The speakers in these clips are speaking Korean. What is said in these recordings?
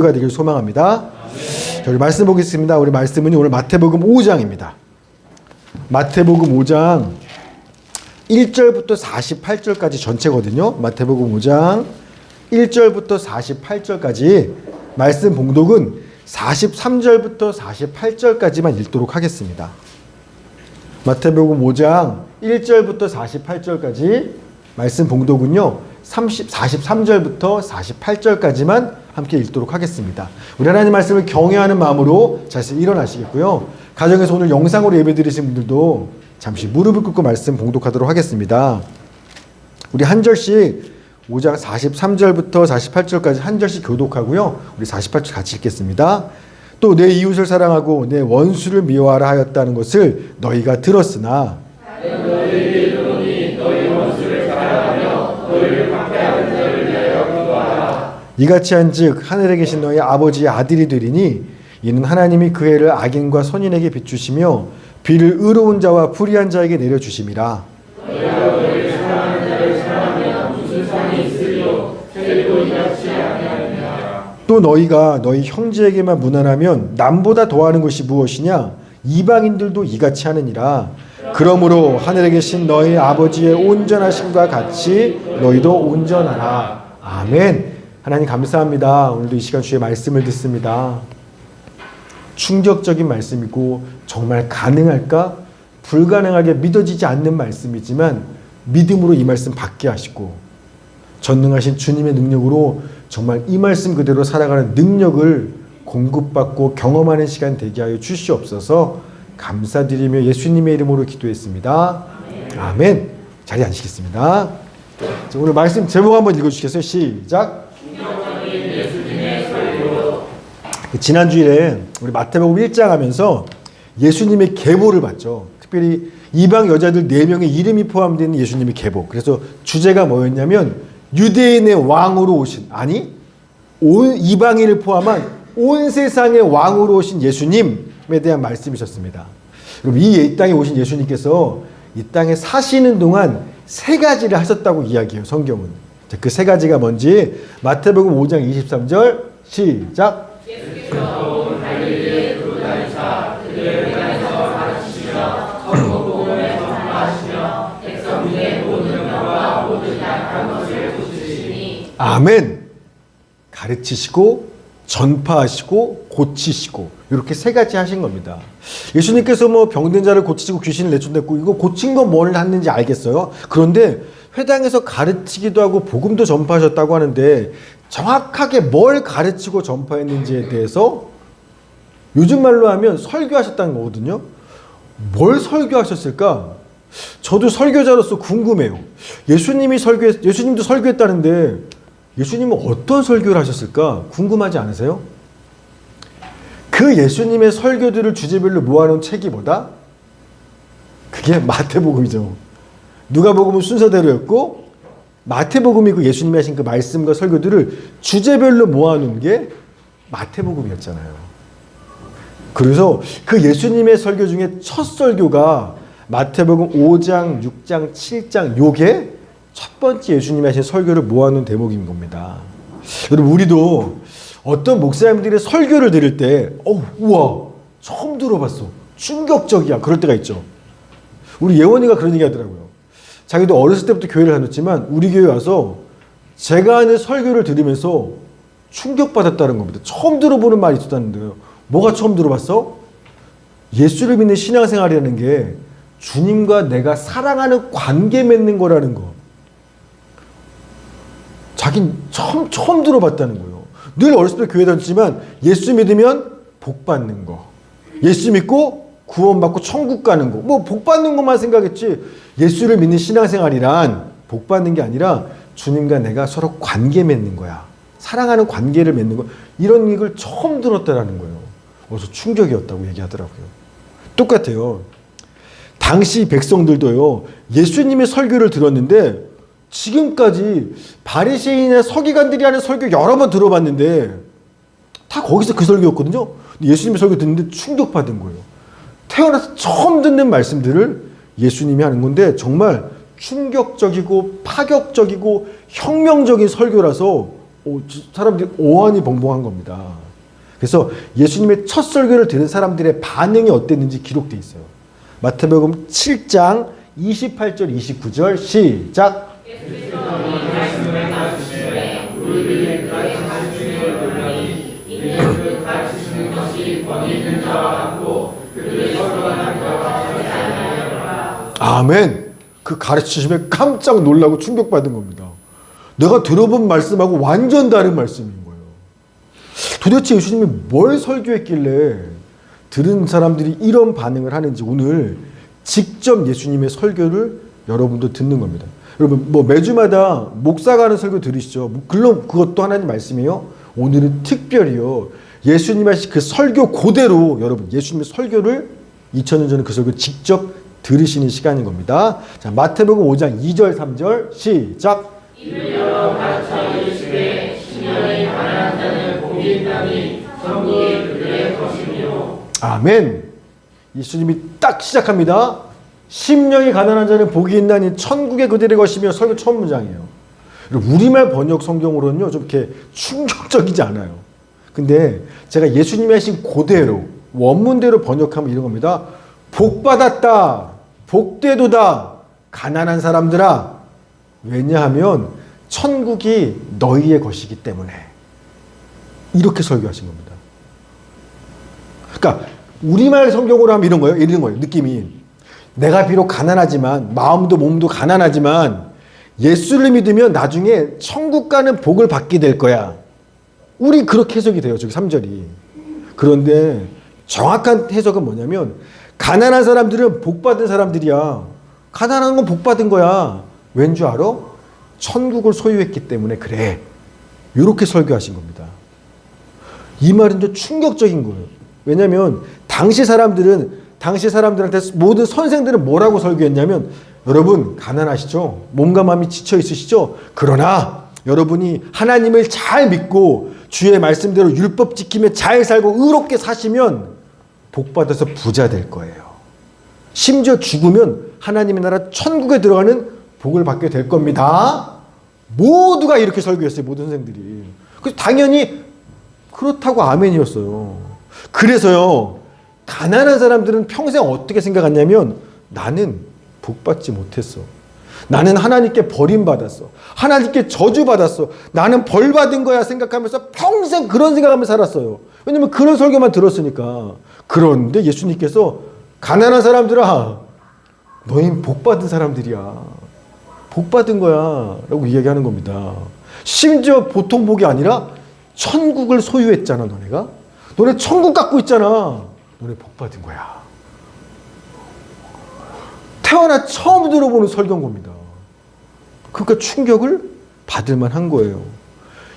가 되길 소망합니다. 자, 우리 말씀 보겠습니다. 우리 말씀은 오늘 마태복음 5장입니다. 마태복음 5장 1절부터 48절까지 전체거든요. 마태복음 5장 1절부터 48절까지 말씀 봉독은 43절부터 48절까지만 읽도록 하겠습니다. 마태복음 5장 1절부터 48절까지 말씀 봉독은요. 43절부터 48절까지만 함께 읽도록 하겠습니다. 우리 하나님 말씀을 경외하는 마음으로 자세히 일어나시겠고요. 가정에서 오늘 영상으로 예배 드리신 분들도 잠시 무릎을 꿇고 말씀 봉독하도록 하겠습니다. 우리 한 절씩 5장 43절부터 48절까지 한 절씩 교독하고요. 우리 48절 같이 읽겠습니다. 또 내 이웃을 사랑하고 내 원수를 미워하라 하였다는 것을 너희가 들었으나 이같이 한즉 하늘에 계신 너희 아버지의 아들이 되리니 이는 하나님이 그 해를 악인과 선인에게 비추시며 비를 의로운 자와 불의한 자에게 내려주심이라. 또 너희가 너희 형제에게만 무난하면 남보다 더하는 것이 무엇이냐? 이방인들도 이같이 하느니라. 그러므로 하늘에 계신 너희 아버지의 온전하심과 같이 너희도 온전하라. 아멘. 하나님 감사합니다. 오늘도 이 시간 주의 말씀을 듣습니다. 충격적인 말씀이고 정말 가능할까? 불가능하게 믿어지지 않는 말씀이지만 믿음으로 이 말씀 받게 하시고 전능하신 주님의 능력으로 정말 이 말씀 그대로 살아가는 능력을 공급받고 경험하는 시간 되게 하여 주시옵소서. 감사드리며 예수님의 이름으로 기도했습니다. 아멘. 자리에 앉으시겠습니다. 자, 오늘 말씀 제목 한번 읽어주시겠어요? 시작. 지난주일에 우리 마태복음 1장 하면서 예수님의 계보를 봤죠. 특별히 이방 여자들 4명의 이름이 포함되는 예수님의 계보. 그래서 주제가 뭐였냐면 유대인의 왕으로 오신, 아니 온 이방인을 포함한 온 세상의 왕으로 오신 예수님에 대한 말씀이셨습니다. 여러분, 이 땅에 오신 예수님께서 이 땅에 사시는 동안 3가지를 하셨다고 이야기해요. 성경은. 그 3가지가 뭔지 마태복음 5장 23절 시작. 예수께서 온 갈릴리에 두루 다니사 그들의 회당에서 가르치시며 천국복음을 전파하시며 백성들의 모든 명과 모든 약한 것을 고치시니. 아멘. 가르치시고 전파하시고 고치시고 이렇게 3가지 하신 겁니다. 예수님께서 뭐 병든 자를 고치시고 귀신을 내쫓았고 이거 고친 건 뭘 했는지 알겠어요. 그런데 회당에서 가르치기도 하고 복음도 전파하셨다고 하는데 정확하게 뭘 가르치고 전파했는지에 대해서 요즘 말로 하면 설교하셨다는 거거든요. 뭘 설교하셨을까? 저도 설교자로서 궁금해요. 예수님도 설교했다는데 예수님은 어떤 설교를 하셨을까? 궁금하지 않으세요? 그 예수님의 설교들을 주제별로 모아놓은 책이 뭐다? 그게 마태복음이죠. 누가복음은 순서대로였고 마태복음이 그 예수님이 하신 그 말씀과 설교들을 주제별로 모아놓은 게 마태복음이었잖아요. 그래서 그 예수님의 설교 중에 첫 설교가 마태복음 5장, 6장, 7장 요게 첫 번째 예수님이 하신 설교를 모아놓은 대목인 겁니다. 여러분, 우리도 어떤 목사님들의 설교를 들을 때 우와 처음 들어봤어, 충격적이야, 그럴 때가 있죠. 우리 예원이가 그런 얘기 하더라고요. 자기도 어렸을 때부터 교회를 다녔지만 우리 교회 와서 제가 하는 설교를 들으면서 충격받았다는 겁니다. 처음 들어보는 말이 있었다는데요. 뭐가 처음 들어봤어? 예수를 믿는 신앙생활이라는 게 주님과 내가 사랑하는 관계 맺는 거라는 거. 자긴 처음 들어봤다는 거예요. 늘 어렸을 때 교회 다녔지만 예수 믿으면 복 받는 거, 예수 믿고 구원받고 천국 가는 거, 뭐 복 받는 것만 생각했지 예수를 믿는 신앙생활이란 복 받는 게 아니라 주님과 내가 서로 관계 맺는 거야. 사랑하는 관계를 맺는 거. 이런 얘기를 처음 들었다라는 거예요. 그래서 충격이었다고 얘기하더라고요. 똑같아요. 당시 백성들도요, 예수님의 설교를 들었는데 지금까지 바리새인이나 서기관들이 하는 설교 여러 번 들어봤는데 다 거기서 그 설교였거든요. 예수님의 설교 듣는데 충격받은 거예요. 태어나서 처음 듣는 말씀들을 예수님이 하는 건데 정말 충격적이고 파격적이고 혁명적인 설교라서 사람들이 오한이 봉봉한 겁니다. 그래서 예수님의 첫 설교를 들은 사람들의 반응이 어땠는지 기록되어 있어요. 마태복음 7장 28절 29절 시작. 아멘. 그 가르치심에 깜짝 놀라고 충격받은 겁니다. 내가 들어본 말씀하고 완전 다른 말씀인 거예요. 도대체 예수님이 뭘 설교했길래 들은 사람들이 이런 반응을 하는지 오늘 직접 예수님의 설교를 여러분도 듣는 겁니다. 여러분 뭐 매주마다 목사가 하는 설교 들으시죠? 물론 그것도 하나님 말씀이에요. 오늘은 특별히요. 예수님 하신 그 설교 그대로 여러분 예수님의 설교를 2000년 전에 그 설교 직접 들으시는 시간인 겁니다. 자, 마태복음 5장 2절 3절 시작. 이를 열어 가르쳐 이르시되 심령이 가난한 자는 복이 있나니 천국이 그들의 것이며. 아멘. 예수님이 딱 시작합니다. 심령이 가난한 자는 복이 있나니 천국의 그들의 것이며 설교 첫 문장이에요. 우리말 번역 성경으로는요 좀 이렇게 충격적이지 않아요. 근데 제가 예수님이 하신 그대로 원문대로 번역하면 이런 겁니다. 복 받았다, 복되도다, 가난한 사람들아. 왜냐하면 천국이 너희의 것이기 때문에. 이렇게 설교하신 겁니다. 그러니까 우리말 성경으로 하면 이런 거예요. 느낌이. 내가 비록 가난하지만 마음도 몸도 가난하지만 예수를 믿으면 나중에 천국 가는 복을 받게 될 거야. 우리 그렇게 해석이 돼요. 저기 3절이. 그런데 정확한 해석은 뭐냐면 가난한 사람들은 복 받은 사람들이야. 가난한 건 복 받은 거야. 왠 줄 알아? 천국을 소유했기 때문에 그래. 이렇게 설교하신 겁니다. 이 말은 좀 충격적인 거예요. 왜냐하면 당시 사람들한테 모든 선생들은 뭐라고 설교했냐면 여러분 가난하시죠? 몸과 마음이 지쳐 있으시죠? 그러나 여러분이 하나님을 잘 믿고 주의 말씀대로 율법 지키며 잘 살고 의롭게 사시면 복 받아서 부자 될 거예요. 심지어 죽으면 하나님의 나라 천국에 들어가는 복을 받게 될 겁니다. 모두가 이렇게 설교했어요. 모든 선생들이. 그래서 당연히 그렇다고 아멘이었어요. 그래서요. 가난한 사람들은 평생 어떻게 생각했냐면 나는 복 받지 못했어. 나는 하나님께 버림받았어. 하나님께 저주받았어. 나는 벌 받은 거야 생각하면서 평생 그런 생각하면서 살았어요. 왜냐면 그런 설교만 들었으니까. 그런데 예수님께서 가난한 사람들아 너희는 복 받은 사람들이야. 복 받은 거야 라고 이야기하는 겁니다. 심지어 보통 복이 아니라 천국을 소유했잖아. 너네가. 너네 천국 갖고 있잖아. 너네 복 받은 거야. 태어나 처음 들어보는 설교인 겁니다. 그러니까 충격을 받을 만한 거예요.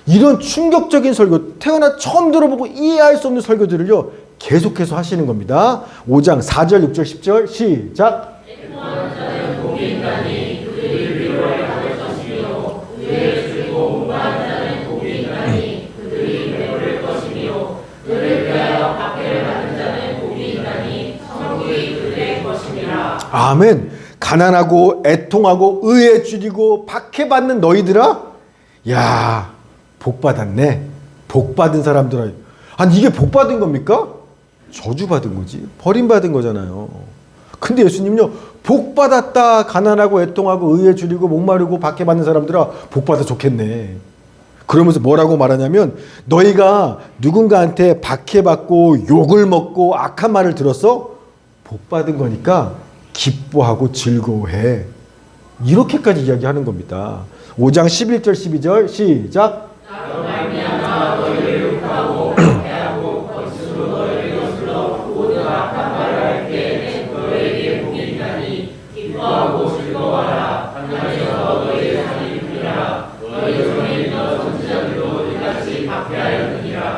이런 충격적인 설교, 태어나 처음 들어보고 이해할 수 없는 설교들을요 계속해서 하시는 겁니다. 5장 4절 6절 10절 시작. 아멘. 가난하고 애통하고 의에 줄이고 박해받는 너희들아, 야, 복 받았네. 복 받은 사람들아. 아니 이게 복 받은 겁니까? 저주 받은 거지. 버림받은 거잖아요. 근데 예수님요, 복 받았다. 가난하고 애통하고 의에 줄이고 목마르고 박해받는 사람들아, 복 받아 좋겠네. 그러면서 뭐라고 말하냐면 너희가 누군가한테 박해받고 욕을 먹고 악한 말을 들었어? 복 받은 거니까 기뻐하고 즐거워해. 이렇게까지 이야기하는 겁니다. 5장 11절 12절 시작.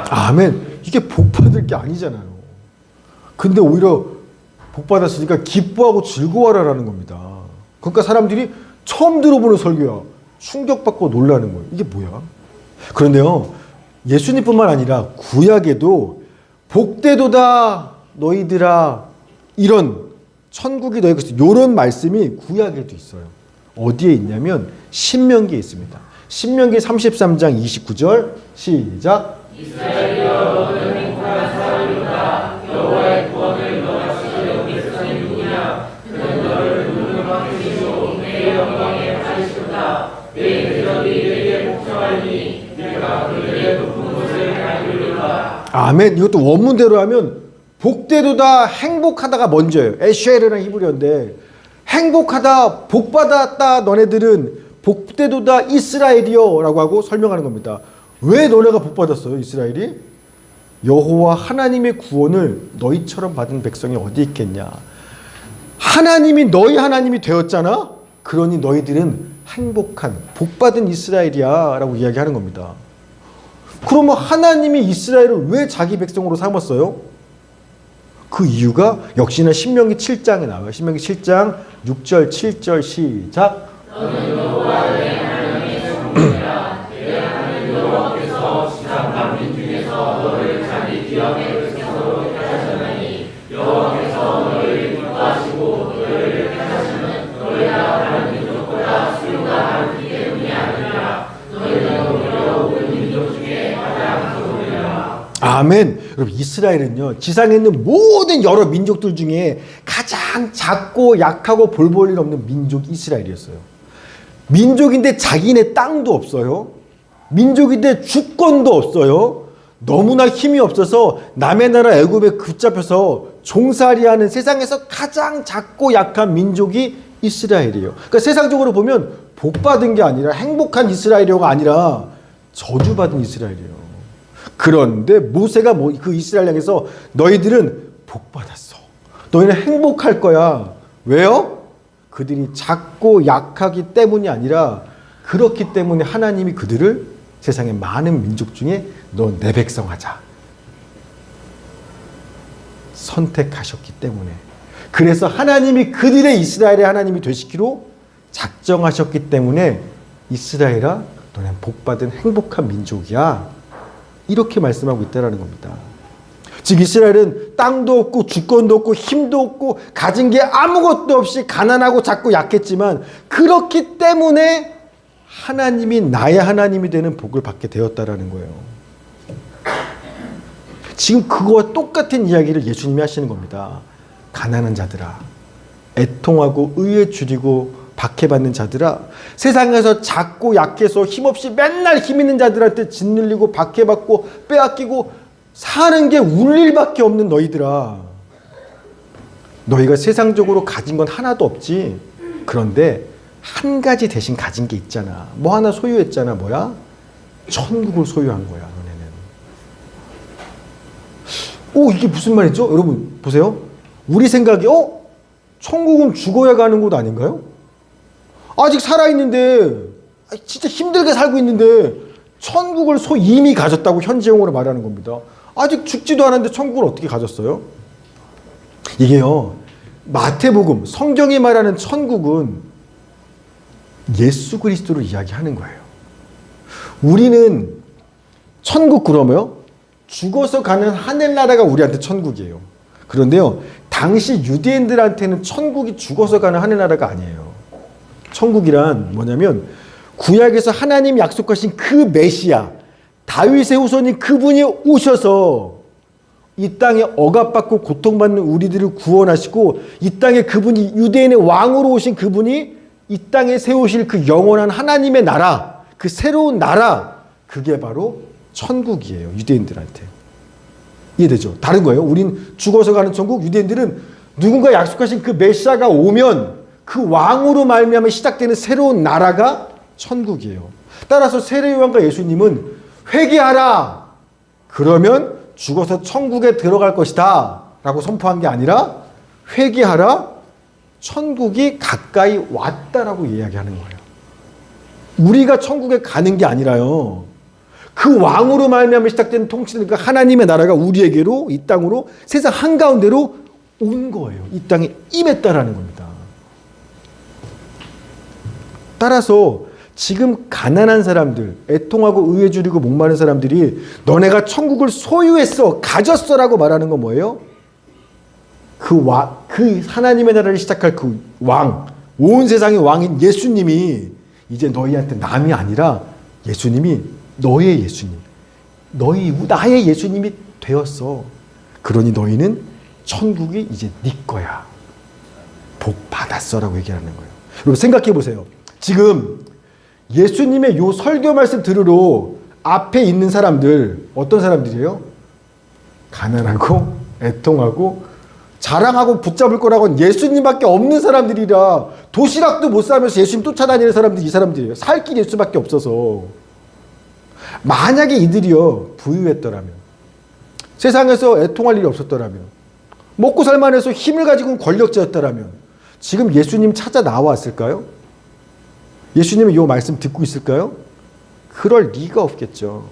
아멘. 이게 복 받을 게 아니잖아요. 근데 오히려 복 받았으니까 기뻐하고 즐거워하라는 겁니다. 그러니까 사람들이 처음 들어보는 설교야. 충격받고 놀라는 거예요. 이게 뭐야? 그런데요, 예수님뿐만 아니라 구약에도 복되도다 너희들아, 이런 천국이 너희 것이다, 이런 말씀이 구약에도 있어요. 어디에 있냐면 신명기에 있습니다. 신명기 33장 29절 시작. 아멘. 이것도 원문대로 하면 복되도다 행복하다가 먼저예요. 에쉐르라는 히브리어인데 행복하다 복받았다 너네들은 복되도다 이스라엘이여 라고 하고 설명하는 겁니다. 왜 너네가 복받았어요 이스라엘이? 여호와 하나님의 구원을 너희처럼 받은 백성이 어디 있겠냐. 하나님이 너희 하나님이 되었잖아. 그러니 너희들은 행복한 복받은 이스라엘이야 라고 이야기하는 겁니다. 그러면 하나님이 이스라엘을 왜 자기 백성으로 삼았어요? 그 이유가 역시나 신명기 7장에 나와요. 신명기 7장 6절 7절 시작. 너는 여호와 내 하나님의 성도라. 내 하나님 여호와께서 지상 만민 중에서 너를 자기 기업의 백성으로 택하셨나니 여호와께서 너를 기뻐하시고 너를 택하시는 너희가 다른 민족보다 수요가 많기 때문이 아니라 너희가 오히려 온 민족 중에 가장 적으리라. 아멘. 여러분 이스라엘은요 지상에 있는 모든 여러 민족들 중에 가장 작고 약하고 볼 볼 일 없는 민족이 이스라엘이었어요. 민족인데 자기네 땅도 없어요. 민족인데 주권도 없어요. 너무나 힘이 없어서 남의 나라 애굽에 붙잡혀서 종살이하는 세상에서 가장 작고 약한 민족이 이스라엘이에요. 그러니까 세상적으로 보면 복받은 게 아니라 행복한 이스라엘이가 아니라 저주받은 이스라엘이에요. 그런데 모세가 그 이스라엘 향해서 너희들은 복받았어. 너희는 행복할 거야. 왜요? 그들이 작고 약하기 때문이 아니라 그렇기 때문에 하나님이 그들을 세상의 많은 민족 중에 너 내 백성 하자 선택하셨기 때문에. 그래서 하나님이 그들의 이스라엘의 하나님이 되시기로 작정하셨기 때문에 이스라엘아 너는 복받은 행복한 민족이야 이렇게 말씀하고 있다는 겁니다. 즉 이스라엘은 땅도 없고 주권도 없고 힘도 없고 가진 게 아무것도 없이 가난하고 작고 약했지만 그렇기 때문에 하나님이 나의 하나님이 되는 복을 받게 되었다라는 거예요. 지금 그거와 똑같은 이야기를 예수님이 하시는 겁니다. 가난한 자들아, 애통하고 의에 줄이고 박해받는 자들아, 세상에서 작고 약해서 힘없이 맨날 힘 있는 자들한테 짓눌리고 박해받고 빼앗기고 사는 게 울 일밖에 없는 너희들아. 너희가 세상적으로 가진 건 하나도 없지. 그런데 한 가지 대신 가진 게 있잖아. 뭐 하나 소유했잖아. 뭐야? 천국을 소유한 거야 너네는. 이게 무슨 말이죠? 여러분 보세요. 우리 생각에 천국은 죽어야 가는 곳 아닌가요? 아직 살아있는데 진짜 힘들게 살고 있는데 천국을 이미 가졌다고 현재형으로 말하는 겁니다. 아직 죽지도 않았는데 천국을 어떻게 가졌어요? 이게요 마태복음 성경이 말하는 천국은 예수 그리스도를 이야기하는 거예요. 우리는 천국 그러면요 죽어서 가는 하늘나라가 우리한테 천국이에요. 그런데요 당시 유대인들한테는 천국이 죽어서 가는 하늘나라가 아니에요. 천국이란 뭐냐면 구약에서 하나님 약속하신 그 메시아 다윗의 후손인 그분이 오셔서 이 땅에 억압받고 고통받는 우리들을 구원하시고 이 땅에 그분이 유대인의 왕으로 오신 그분이 이 땅에 세우실 그 영원한 하나님의 나라, 그 새로운 나라, 그게 바로 천국이에요. 유대인들한테. 이해되죠? 다른 거예요. 우린 죽어서 가는 천국, 유대인들은 누군가 약속하신 그 메시아가 오면 그 왕으로 말미암아 시작되는 새로운 나라가 천국이에요. 따라서 세례요한과 예수님은 회개하라. 그러면 죽어서 천국에 들어갈 것이다 라고 선포한 게 아니라 회개하라. 천국이 가까이 왔다라고 이야기하는 거예요. 우리가 천국에 가는 게 아니라요. 그 왕으로 말미암아 시작되는 통치는 그 하나님의 나라가 우리에게로 이 땅으로 세상 한가운데로 온 거예요. 이 땅에 임했다라는 겁니다. 따라서 지금 가난한 사람들, 애통하고 의에 줄이고 목마른 사람들이 너네가 천국을 소유했어, 가졌어라고 말하는 건 뭐예요? 그 하나님의 나라를 시작할 그 왕, 온 세상의 왕인 예수님이 이제 너희한테 남이 아니라 예수님이 너의 예수님, 나의 예수님이 되었어. 그러니 너희는 천국이 이제 네 거야. 복 받았어라고 얘기하는 거예요. 여러분 생각해 보세요. 지금 예수님의 요 설교 말씀 들으러 앞에 있는 사람들 어떤 사람들이에요? 가난하고 애통하고 자랑하고 붙잡을 거라고는 예수님밖에 없는 사람들이라 도시락도 못 사면서 예수님 쫓아다니는 사람들이 이 사람들이에요. 살 길이 예수밖에 없어서. 만약에 이들이요 부유했더라면, 세상에서 애통할 일이 없었더라면, 먹고 살만해서 힘을 가지고 권력자였더라면 지금 예수님 찾아 나왔을까요? 예수님이 이 말씀 듣고 있을까요? 그럴 리가 없겠죠.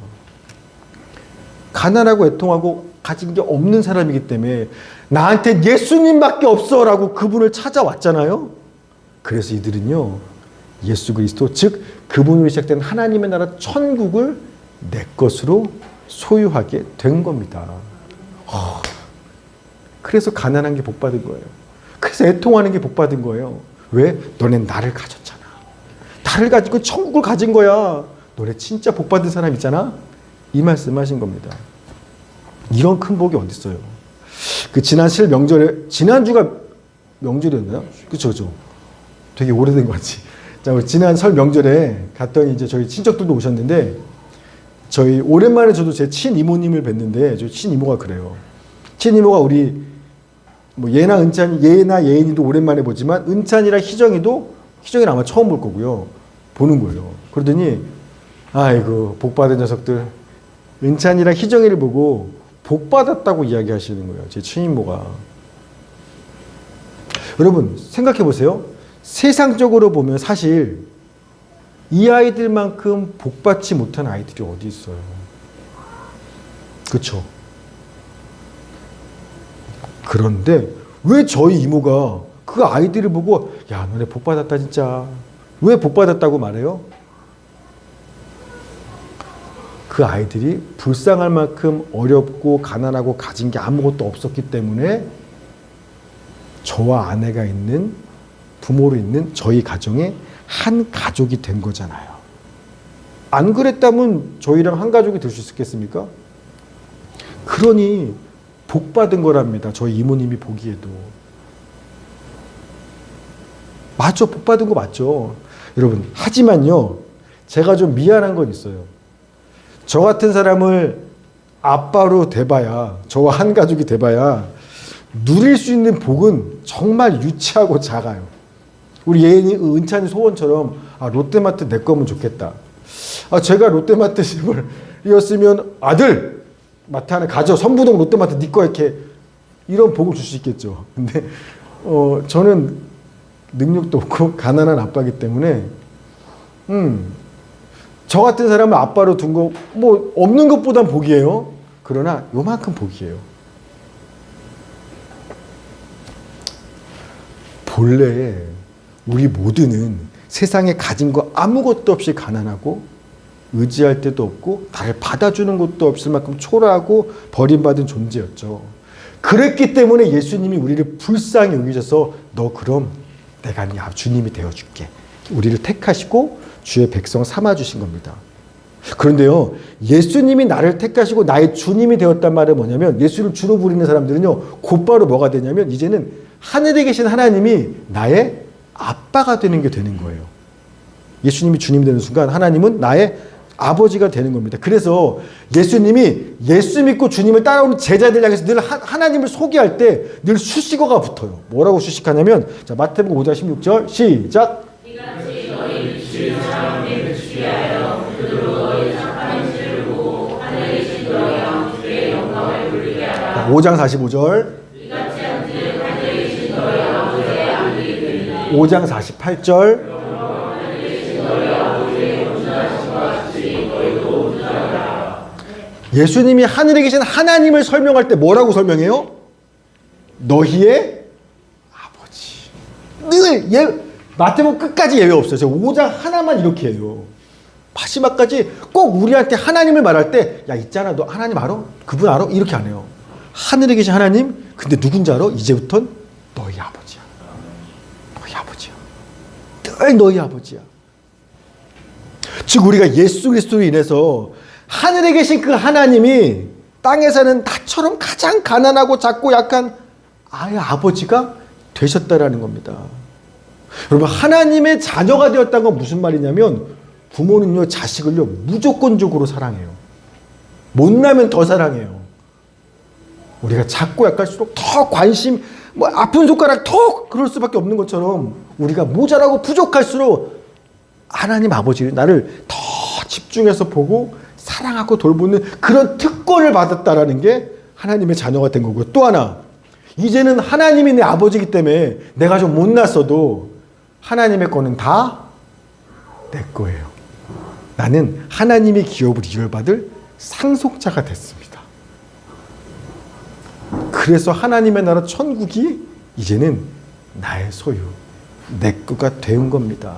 가난하고 애통하고 가진 게 없는 사람이기 때문에 나한테 예수님밖에 없어라고 그분을 찾아왔잖아요. 그래서 이들은요 예수 그리스도 즉 그분으로 시작된 하나님의 나라 천국을 내 것으로 소유하게 된 겁니다. 그래서 가난한 게 복받은 거예요. 그래서 애통하는 게 복받은 거예요. 왜? 너넨 나를 가졌잖아. 나를 가지고 천국을 가진 거야. 너네 진짜 복받은 사람 있잖아. 이 말씀하신 겁니다. 이런 큰 복이 어디 있어요? 그 지난 실 명절에, 지난주가 명절이었나요? 그쵸. 되게 오래된 것 같지. 자, 우리 지난 설 명절에 갔더니 이제 저희 친척들도 오셨는데, 저희 오랜만에 저도 제 친이모님을 뵀는데, 저 친이모가 그래요. 친이모가 우리 뭐 예나 예인이도 오랜만에 보지만 은찬이랑 희정이는 아마 처음 볼 거고요. 보는 거예요. 그러더니 아이고 복 받은 녀석들, 은찬이랑 희정이를 보고 복 받았다고 이야기하시는 거예요. 제 친이모가. 여러분 생각해 보세요. 세상적으로 보면 사실 이 아이들만큼 복 받지 못한 아이들이 어디 있어요. 그렇죠? 그런데 왜 저희 이모가 그 아이들을 보고 야 너네 복 받았다 진짜. 왜 복 받았다고 말해요? 그 아이들이 불쌍할 만큼 어렵고 가난하고 가진 게 아무것도 없었기 때문에 저와 아내가 있는 부모로 있는 저희 가정의 한 가족이 된 거잖아요. 안 그랬다면 저희랑 한 가족이 될 수 있었겠습니까? 그러니 복 받은 거랍니다. 저희 이모님이 보기에도. 맞죠? 복 받은 거 맞죠? 여러분, 하지만요, 제가 좀 미안한 건 있어요. 저 같은 사람을 아빠로 대봐야, 저와 한 가족이 돼봐야 누릴 수 있는 복은 정말 유치하고 작아요. 우리 예인이, 은찬이 소원처럼 롯데마트 내 거면 좋겠다. 제가 롯데마트 집을 이었으면 아들 마트 하나 가져. 선부동 롯데마트 네 거 이렇게 이런 복을 줄 수 있겠죠. 근데 저는 능력도 없고 가난한 아빠이기 때문에 저 같은 사람을 아빠로 둔 거 뭐 없는 것보단 복이에요. 그러나 요만큼 복이에요. 본래 우리 모두는 세상에 가진 거 아무것도 없이 가난하고 의지할 데도 없고 나를 받아주는 것도 없을 만큼 초라하고 버림받은 존재였죠. 그랬기 때문에 예수님이 우리를 불쌍히 여기셔서 너 그럼 내가 네 주님이 되어줄게. 우리를 택하시고 주의 백성 삼아주신 겁니다. 그런데요, 예수님이 나를 택하시고 나의 주님이 되었단 말은 뭐냐면, 예수를 주로 부르는 사람들은요 곧바로 뭐가 되냐면 이제는 하늘에 계신 하나님이 나의 아빠가 되는 게 되는 거예요. 예수님이 주님 되는 순간 하나님은 나의 아버지가 되는 겁니다. 그래서 예수님이 예수 믿고 주님을 따라오는 제자들 향해서 늘 하나님을 소개할 때 늘 수식어가 붙어요. 뭐라고 수식하냐면, 자, 마태복음 5장 16절 시작. 이같이 너희 주의 사람을 주의하여 그들로 너희 착한 일을 보고 하늘에 계신 너희 아버지의 영광을 돌리게 하라. 5장 45절. 이같이 한즉 하늘에 계신 너희 아버지의 아들이 되리니 5장 48절. 예수님이 하늘에 계신 하나님을 설명할 때 뭐라고 설명해요? 너희의 아버지. 늘 마태복음 끝까지 예외 없어요. 제가 5장 하나만 이렇게 해요. 마지막까지 꼭 우리한테 하나님을 말할 때, 야 있잖아 너 하나님 알아? 그분 알아? 이렇게 안 해요. 하늘에 계신 하나님, 근데 누군지 알아? 이제부턴 너희 아버지야. 너희 아버지야. 늘 너희 아버지야. 즉 우리가 예수 그리스도로 인해서 하늘에 계신 그 하나님이 땅에 사는 나처럼 가장 가난하고 작고 약한 아의 아버지가 되셨다라는 겁니다. 여러분, 하나님의 자녀가 되었다는 건 무슨 말이냐면 부모는요 자식을요 무조건적으로 사랑해요. 못나면 더 사랑해요. 우리가 작고 약할수록 더 관심, 뭐 아픈 손가락 더 그럴 수밖에 없는 것처럼 우리가 모자라고 부족할수록 하나님 아버지 나를 더 집중해서 보고 사랑하고 돌보는 그런 특권을 받았다라는 게 하나님의 자녀가 된 거고요. 또 하나, 이제는 하나님이 내 아버지이기 때문에 내가 좀 못났어도 하나님의 거는 다 내 거예요. 나는 하나님의 기업을 이어받을 상속자가 됐습니다. 그래서 하나님의 나라 천국이 이제는 나의 소유, 내 거가 된 겁니다.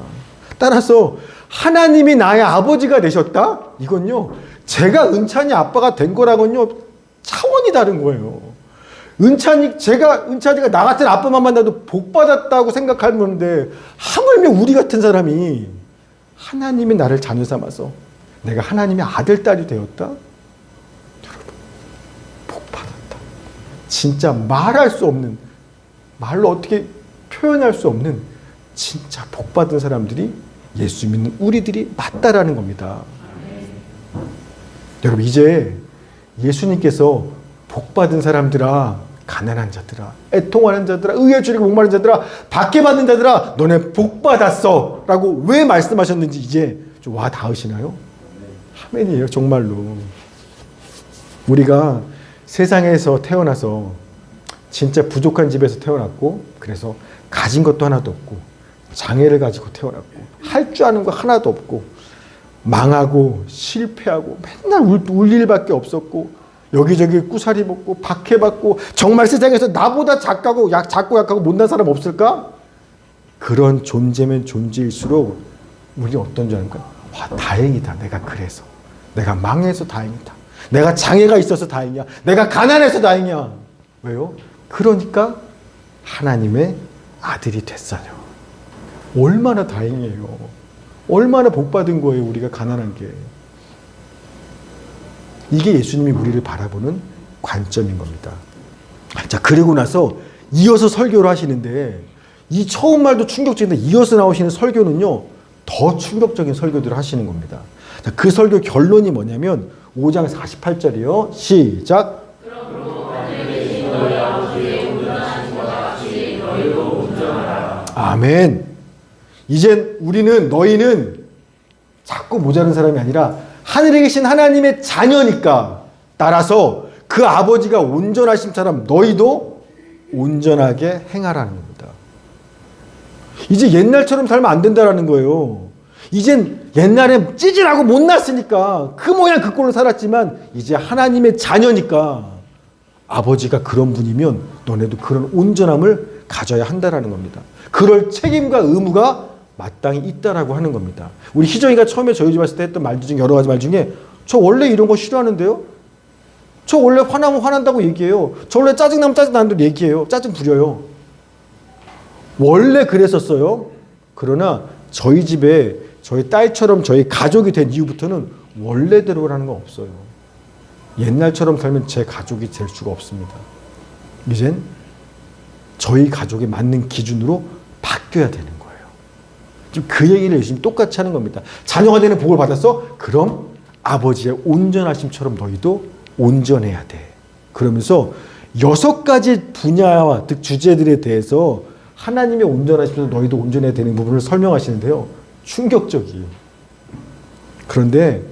따라서 하나님이 나의 아버지가 되셨다? 이건요, 제가 은찬이 아빠가 된 거랑은요, 차원이 다른 거예요. 은찬이가 나 같은 아빠만 만나도 복 받았다고 생각하는데, 하물며 우리 같은 사람이 하나님이 나를 자녀 삼아서 내가 하나님의 아들, 딸이 되었다? 여러분, 복 받았다. 진짜 말할 수 없는, 말로 어떻게 표현할 수 없는 진짜 복 받은 사람들이 예수 믿는 우리들이 맞다라는 겁니다. 여러분, 이제 예수님께서 복 받은 사람들아, 가난한 자들아, 애통하는 자들아, 의에 줄이고 목마른 자들아, 받게 받는 자들아, 너네 복 받았어 라고 왜 말씀하셨는지 이제 좀 와 닿으시나요? 아멘이에요. 정말로 우리가 세상에서 태어나서 진짜 부족한 집에서 태어났고, 그래서 가진 것도 하나도 없고, 장애를 가지고 태어났고, 할 줄 아는 거 하나도 없고, 망하고 실패하고 맨날 울 일밖에 없었고, 여기저기 꾸사리 먹고 박해받고, 정말 세상에서 나보다 작고 약하고 못난 사람 없을까? 그런 존재면 존재일수록 우리 어떤 줄 아는가? 와, 다행이다. 내가 그래서, 내가 망해서 다행이다. 내가 장애가 있어서 다행이야. 내가 가난해서 다행이야. 왜요? 그러니까 하나님의 아들이 됐어요. 얼마나 다행이에요. 얼마나 복받은 거예요, 우리가 가난한 게. 이게 예수님이 우리를 바라보는 관점인 겁니다. 자, 그리고 나서 이어서 설교를 하시는데, 이 처음 말도 충격적인데 이어서 나오시는 설교는요 더 충격적인 설교들을 하시는 겁니다. 자, 그 설교 결론이 뭐냐면 5장 48절이요. 시작. 아멘. 이젠 너희는 자꾸 모자란 사람이 아니라 하늘에 계신 하나님의 자녀니까, 따라서 그 아버지가 온전하심처럼 너희도 온전하게 행하라는 겁니다. 이제 옛날처럼 살면 안 된다라는 거예요. 이젠 옛날에 찌질하고 못났으니까 그 모양 그 꼴로 살았지만, 이제 하나님의 자녀니까 아버지가 그런 분이면 너네도 그런 온전함을 가져야 한다라는 겁니다. 그럴 책임과 의무가 마땅히 있다라고 하는 겁니다. 우리 희정이가 처음에 저희 집 왔을 때 했던 말 중에, 여러 가지 말 중에, 저 원래 이런 거 싫어하는데요? 저 원래 화나면 화난다고 얘기해요. 저 원래 짜증나면 짜증나는 대로 얘기해요. 짜증 부려요. 원래 그랬었어요. 그러나 저희 집에 저희 딸처럼 저희 가족이 된 이후부터는 원래대로라는 건 없어요. 옛날처럼 살면 제 가족이 될 수가 없습니다. 이젠 저희 가족에 맞는 기준으로 바뀌어야 되는 거예요. 지금 그 얘기를 열심히 똑같이 하는 겁니다. 자녀가 되는 복을 받았어? 그럼 아버지의 온전하심처럼 너희도 온전해야 돼. 그러면서 6가지 분야와 즉 주제들에 대해서 하나님의 온전하심에서 너희도 온전해야 되는 부분을 설명하시는데요. 충격적이에요. 그런데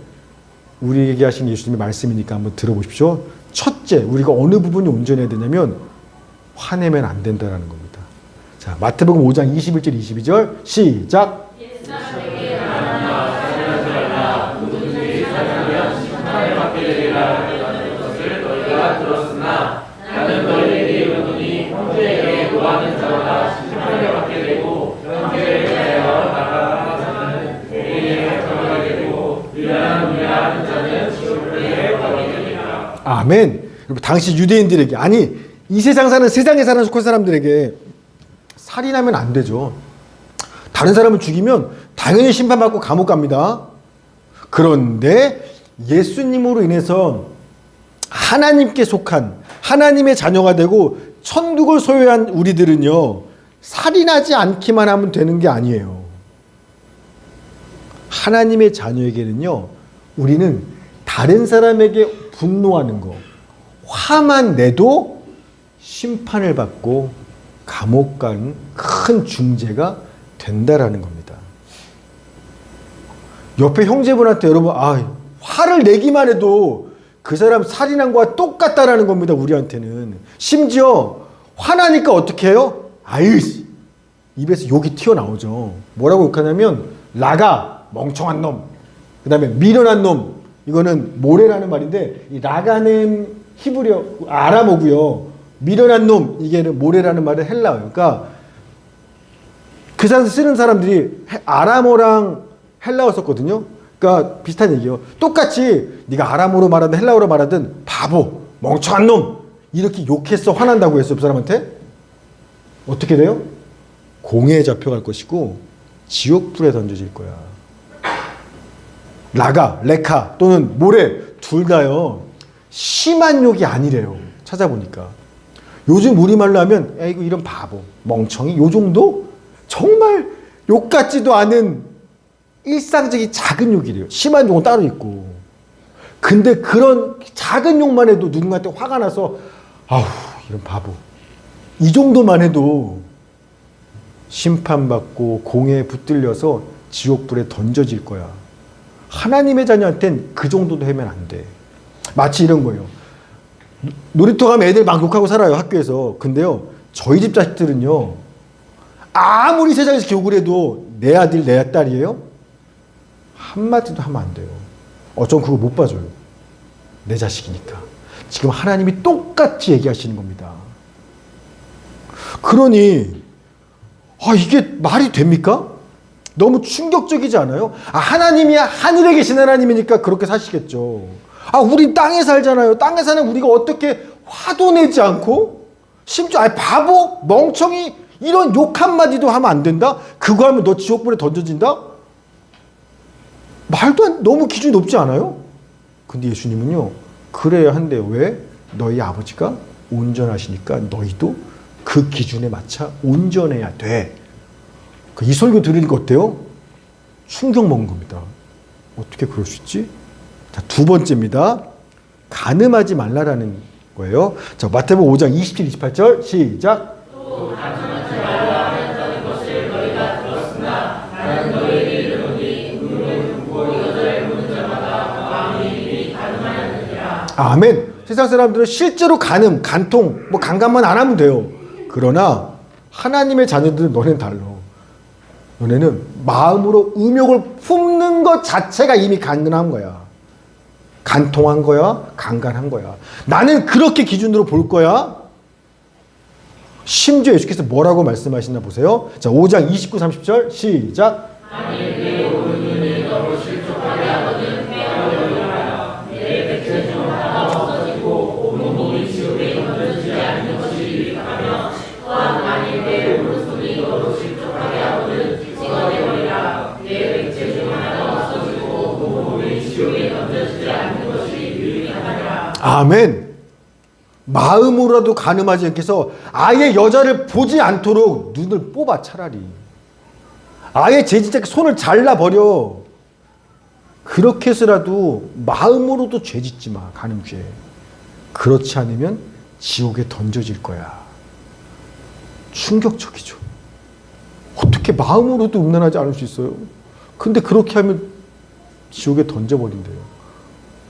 우리에게 하신 예수님의 말씀이니까 한번 들어보십시오. 첫째, 우리가 어느 부분이 온전해야 되냐면 화내면 안 된다는 겁니다. 자, 마태복음 5장 21절 22절 시작. 아멘. 당시 유대인들에게, 아니 이 세상에 사는 속한 사람들에게 살인하면 안 되죠. 다른 사람을 죽이면 당연히 심판받고 감옥 갑니다. 그런데 예수님으로 인해서 하나님께 속한 하나님의 자녀가 되고 천국을 소유한 우리들은요, 살인하지 않기만 하면 되는 게 아니에요. 하나님의 자녀에게는요, 우리는 다른 사람에게 분노하는 거, 화만 내도 심판을 받고 감옥 가는 큰 중죄가 된다라는 겁니다. 옆에 형제분한테 여러분, 화를 내기만 해도 그 사람 살인한 거와 똑같다라는 겁니다. 우리한테는. 심지어 화나니까 어떻게 해요? 입에서 욕이 튀어나오죠. 뭐라고 욕하냐면 라가, 멍청한 놈, 그 다음에 미련한 놈, 이거는 모레라는 말인데, 이 라가는 히브리어 아람어고요. 미련한 놈, 이게는 모레라는 말은 헬라어예요. 그러니까 그 사람 쓰는 사람들이 아람어랑 헬라어 썼거든요. 그러니까 비슷한 얘기예요. 똑같이 네가 아람어로 말하든 헬라어로 말하든 바보, 멍청한 놈, 이렇게 욕했어, 화난다고 했어, 그 사람한테. 어떻게 돼요? 공회에 잡혀갈 것이고 지옥불에 던져질 거야. 라가, 레카 또는 모레 둘 다요, 심한 욕이 아니래요. 찾아보니까. 요즘 우리말로 하면 에이구 이런 바보, 멍청이, 요 정도? 정말 욕 같지도 않은 일상적인 작은 욕이래요. 심한 욕은 따로 있고. 근데 그런 작은 욕만 해도 누군가한테 화가 나서 이런 바보, 이 정도만 해도 심판받고 공회에 붙들려서 지옥불에 던져질 거야. 하나님의 자녀한테는 그 정도도 하면 안 돼. 마치 이런 거예요. 놀이터 가면 애들 막 욕하고 살아요, 학교에서. 근데요, 저희 집 자식들은요, 아무리 세상에서 욕을 해도 내 아들, 내 딸이에요? 한마디도 하면 안 돼요. 전 그거 못 봐줘요. 내 자식이니까. 지금 하나님이 똑같이 얘기하시는 겁니다. 그러니 이게 말이 됩니까? 너무 충격적이지 않아요? 하나님이 하늘에 계신 하나님이니까 그렇게 사시겠죠. 우린 땅에 살잖아요. 땅에 사는 우리가 어떻게 화도 내지 않고, 심지어 바보, 멍청이, 이런 욕 한마디도 하면 안 된다? 그거 하면 너 지옥불에 던져진다? 말도 안, 너무 기준이 높지 않아요? 근데 예수님은요, 그래야 한대요. 왜? 너희 아버지가 온전하시니까 너희도 그 기준에 맞춰 온전해야 돼. 이 설교 들으니까 어때요? 충격 먹은 겁니다. 어떻게 그럴 수 있지? 자, 두 번째입니다. 간음하지 말라라는 거예요. 자, 마태복음 5장 27, 28절 시작. 또 간음하지 말라 하였다는 것을 너희가 들었으나 나는 너희에게 이르노니 눈을 보고 여자를 보는 자마다 마음이 이미 간음하였느니라. 아멘. 세상 사람들은 실제로 간음, 간통, 간감만 안 하면 돼요. 그러나 하나님의 자녀들은 너네는 달라. 너네는 마음으로 음욕을 품는 것 자체가 이미 간음한 거야. 간통한 거야, 강간한 거야. 나는 그렇게 기준으로 볼 거야. 심지어 예수께서 뭐라고 말씀하시나 보세요. 자, 5장 29, 30절 시작. 만일 내 오른눈이 너로 실족하게 하거든 헤어져라. 내 백체 중 하나가 없어지고 온몸이 지옥에 던져지지 않는 것이 유익하며, 또한 만일 내 오른손이 너로 실족하게 하거든 찍어내버리라. 내 백체 중 하나가 없어지고 온몸이 지옥에 던져지지 않는 것이 유익하니라. 아멘. 마음으로라도 간음하지 않게 해서 아예 여자를 보지 않도록 눈을 뽑아. 차라리 아예 죄짓게 손을 잘라버려. 그렇게 해서라도 마음으로도 죄짓지 마. 간음죄. 그렇지 않으면 지옥에 던져질 거야. 충격적이죠. 어떻게 마음으로도 음란하지 않을 수 있어요? 근데 그렇게 하면 지옥에 던져버린대요.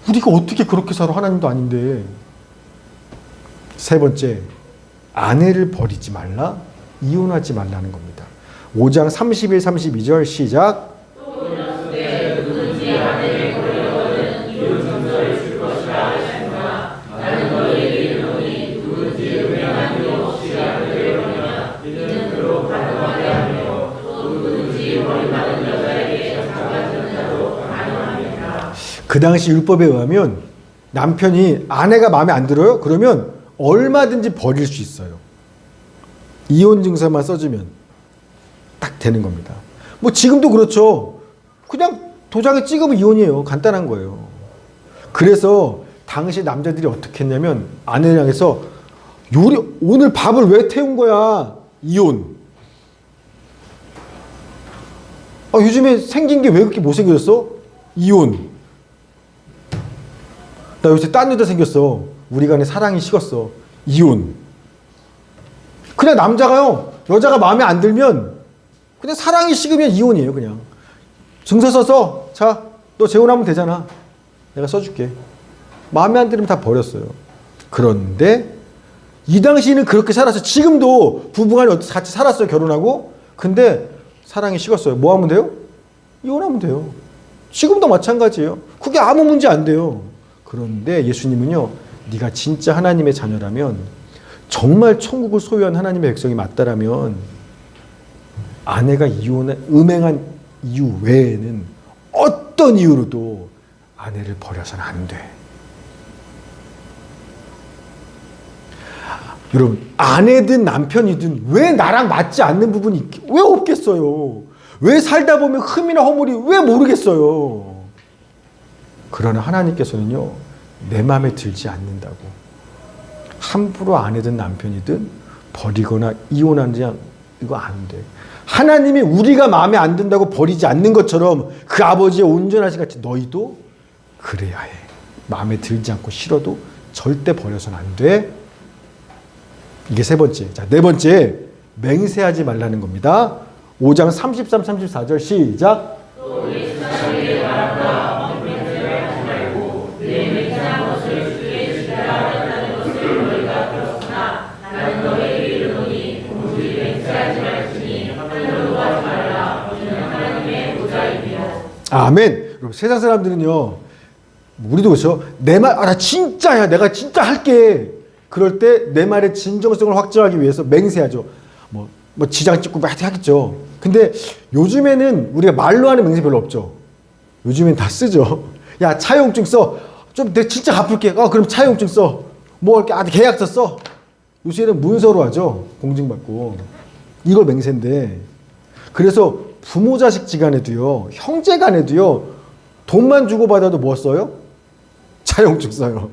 우리가 어떻게 그렇게 살아? 하나님도 아닌데. 세 번째, 아내를 버리지 말라, 이혼하지 말라는 겁니다. 5장 31, 32절 시작. 또 이르시되 누구든지 아내를 버리거든 이혼증서를 줄 것이라 하시구나. 나는 너희에게 이르노니 누구든지 음행한 일 없이 아내를 버리면 이는 그로 간음하게 하며, 또 누구든지 버림받은 여자에게 장가드는 자도 간음합니다. 그 당시 율법에 의하면 남편이 아내가 마음에 안 들어요? 그러면 얼마든지 버릴 수 있어요. 이혼 증서만 써주면 딱 되는 겁니다. 지금도 그렇죠. 그냥 도장에 찍으면 이혼이에요. 간단한 거예요. 그래서 당시 남자들이 어떻게 했냐면 아내를 향해서 오늘 밥을 왜 태운 거야? 이혼. 요즘에 생긴 게 왜 그렇게 못생겨졌어? 이혼. 나 요새 딴 여자 생겼어. 우리 간에 사랑이 식었어. 이혼. 그냥 남자가요, 여자가 마음에 안 들면 그냥 사랑이 식으면 이혼이에요. 그냥 증서 써서 자, 너 재혼하면 되잖아. 내가 써줄게. 마음에 안 들으면 다 버렸어요. 그런데 이 당시에는 그렇게 살았어요. 지금도 부부간에 같이 살았어요. 결혼하고. 근데 사랑이 식었어요. 뭐 하면 돼요? 이혼하면 돼요. 지금도 마찬가지예요. 그게 아무 문제 안 돼요. 그런데 예수님은요, 네가 진짜 하나님의 자녀라면, 정말 천국을 소유한 하나님의 백성이 맞다라면 아내가 음행한 이유 외에는 어떤 이유로도 아내를 버려서는 안 돼. 여러분, 아내든 남편이든 왜 나랑 맞지 않는 부분이 왜 없겠어요? 왜 살다 보면 흠이나 허물이 왜 모르겠어요? 그러나 하나님께서는요, 내 마음에 들지 않는다고 함부로 아내든 남편이든 버리거나 이혼하지 이거 안 돼. 하나님이 우리가 마음에 안 든다고 버리지 않는 것처럼 그 아버지의 온전하신 같이 너희도 그래야 해. 마음에 들지 않고 싫어도 절대 버려서는 안 돼. 이게 세 번째. 자, 네 번째, 맹세하지 말라는 겁니다. 5장 33, 34절 시작. 아멘. 여러분, 세상 사람들은요, 우리도 그렇죠. 내 말, 나 진짜야. 내가 진짜 할게. 그럴 때 내 말의 진정성을 확증하기 위해서 맹세하죠. 뭐 지장 찍고 막 하겠죠. 근데 요즘에는 우리가 말로 하는 맹세 별로 없죠. 요즘엔 다 쓰죠. 야, 차용증 써. 좀 내가 진짜 갚을게. 그럼 차용증 써. 뭐 이렇게 계약서 써. 요새는 문서로 하죠. 공증받고. 이걸 맹세인데. 그래서 부모 자식 지간에도요, 형제 간에도요, 돈만 주고받아도 뭐 써요? 차용증 써요.